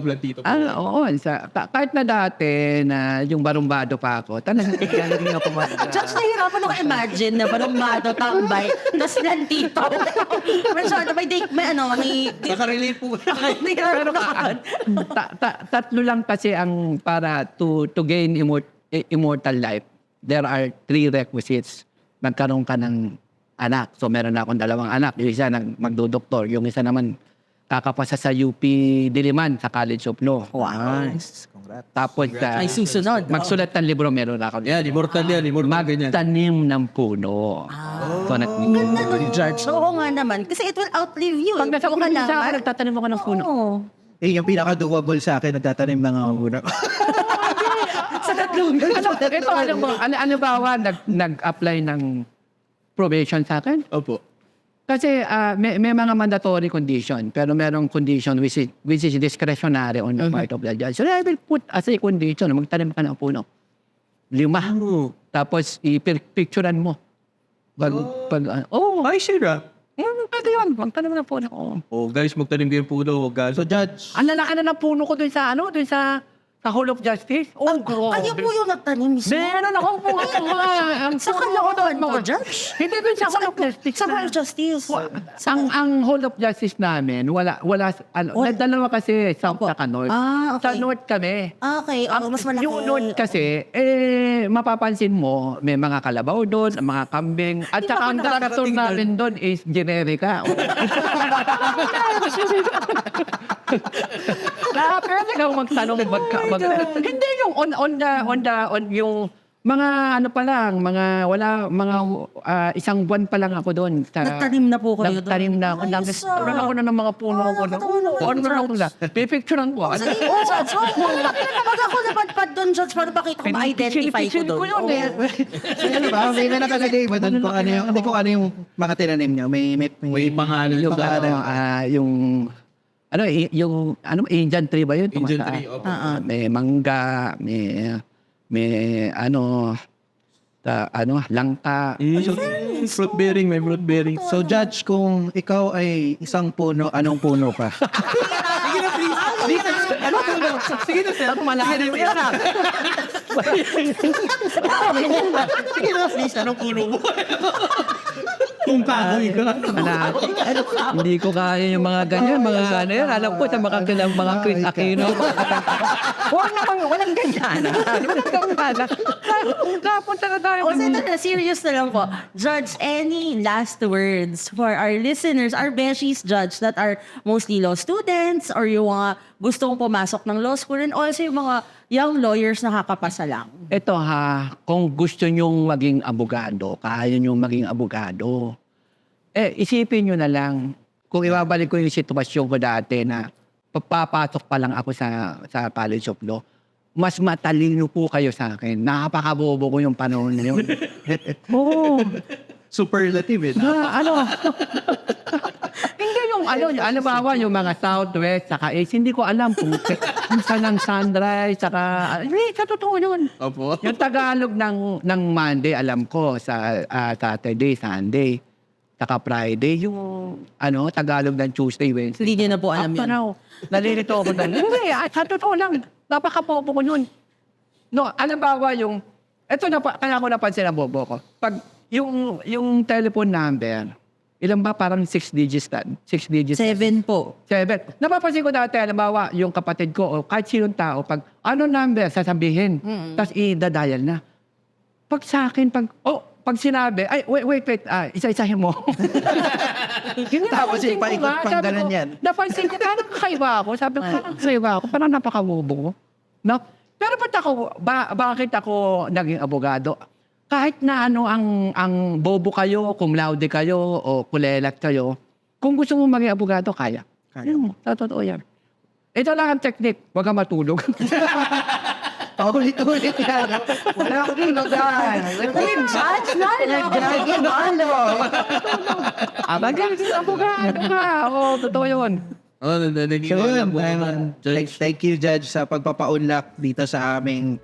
Oo, kahit na dati na yung barumbado pa ako, talagang naging ako Just nahirapan ako imagine na parang mato tambay, tapos plantito. Masyado, may Nakarelate po. nahirapan ako. Tatlo lang kasi ang para to gain immortal life. There are 3 requisites. Magkaroon ka ng anak. So meron na akong 2 anak. Yung isa magdodoktor. Yung isa naman kakapasa sa UP Diliman sa College of Law. Wow. Nice. Congrats. Tapos Ay, susunod. magsulat ng libro meron na ako. Yan, immortal ganyan. Magtanim ng puno. So, Ang ganda nun, George. Oo nga naman. Kasi it will outlive you. pag nasa Huwag ka probinsya ako, naman. nagtatanim ako ng puno. Oo. Yung pinaka-doable sa akin, nagtatanim ng mga muna. Sa tatlong Ano ba, nag-apply ng probation sa akin? Opo. Kasi may mga mandatory condition, pero merong condition which is discretionary on the part of the judge. So I will put as a condition, magtanim ka ng puno. 5. Tapos i-picturean mo. Ay, sure. Pwede yun, magtanim ng puno. Oh, guys, magtanim kayo puno. Guys. So, Judge, Ang lalaki na ng puno ko dun sa Hall of Justice. Kayo po yung nagtanim mismo. Meron akong puno. Sa kalooban mo, Judge? Hindi dun sa Hall of Justice. Sa Hall of Justice. Ang Hall of Justice namin, dalawa kasi South at North. Ah, Sa okay. North kami. Okay, mas malaki. Yung North kasi, mapapansin mo, may mga kalabaw doon, mga kambing, at saka ang tractor namin doon is generika. Pwede kang magtanong, hindi yung yung mga ano pa lang, mga isang buwan pa lang ako doon. Nagtanim na po kayo doon? Nagtanim na ako. Nagtanim ako na ng mga puno ko. Ano na ako na. Pipicturean ko. Sige, Judge. Pag ako napadpad doon, Judge, para pakita ko ma-identify ko doon. ano ba? May nakalagay ba doon kung ano yung mga tinanim niyo? May pangalan. Yung Indian tree ba yun? Indian tree, opo. May mangga, may langka. Fruit bearing, may fruit bearing. So Judge, kung ikaw ay isang puno, anong puno ka? Ano puno? Sige na, sir. Malaki na yung yan. Sige na, please, anong puno mo? Kung kahoy ka. Hindi ko kaya yung mga ganyan, mga ano yan. Alam ko sa mga kilang mga Chris Aquino. Walang ganyan. Kapunta na tayo. O, so ito na, serious na lang po. Judge, any last words for our listeners, our beshies, Judge, that are mostly law students or yung mga gustong pumasok ng law school and also yung mga young lawyers na kakapasa lang? Ito kung gusto nyong maging abogado, kaya nyong maging abogado, isipin nyo na lang, kung ibabalik ko yung sitwasyon ko dati na papapasok pa lang ako sa College of Law, mas matalino po kayo sa akin. Napakabobo ko yung panahon na yun. Oo. Superlative eh. Hindi yung bawa yung mga Southwest, saka hindi ko alam kung saan ang Sunrise, saka, sa totoo yun. Opo. Yung Tagalog ng Monday, alam ko, sa Saturday, Sunday, saka Friday, yung Tagalog ng Tuesday, Wednesday. Hindi niyo na po alam yun. Nalilito ako na, hindi, sa totoo lang, napakapopo ko yun. No, alam ba yung, kaya ko napansin ang bobo ko. Pag yung telephone number, ilan ba parang 6 digits? 6 digits? 7 po. 7. Napapansin ko dati, halimbawa, yung kapatid ko o kahit sinong tao, pag number, sasabihin, tapos i-dial na. Pag sa akin, pag sinabi, ay, wait, isa-isahin mo. Tapos ipaikot pang ganun yan. Napansin ko, parang kakaiba ako. Sabi ko, parang kakaiba ako. Parang napakabobo ko. No? Pero bakit ako naging abogado? Kahit na ang bobo kayo, cum laude kayo, o kulelat kayo, kung gusto mo maging abogado, kaya. Sa totoo yan. Ito lang ang technique, huwag kang matulog. Ulit-ulit yan. Wala ko din Judge, Maging abogado ka. Oo, totoo yun. Thank you, Judge, sa pagpapaunlak dito sa aming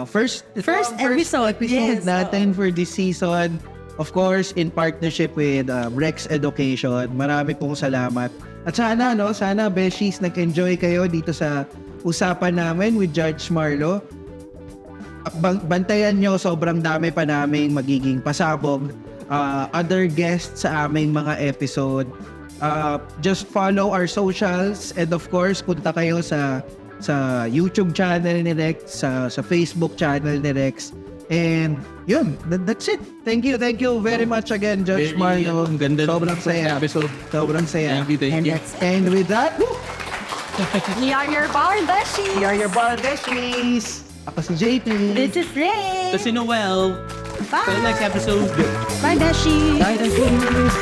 first episode. Yes. natin for this season. Of course, in partnership with Rex Education. Marami pong salamat. At sana, Beshies, nag-enjoy kayo dito sa usapan namin with Judge Marlo. Bantayan nyo, sobrang dami pa naming magiging pasabog. Other guests sa aming mga episode. Just follow our socials and of course, punta kayo sa YouTube channel ni Rex, sa Facebook channel ni Rex. And yun, that's it. Thank you very much again, Judge Marlo. Ang ganda. Sobrang saya. Sobrang saya. Thank you. And with that, We are your bar beshies. we are your bar beshies. Ako si JP. This is Ray. Si Noel. Bye. Till next episode. Bye, beshies. Bye, beshies.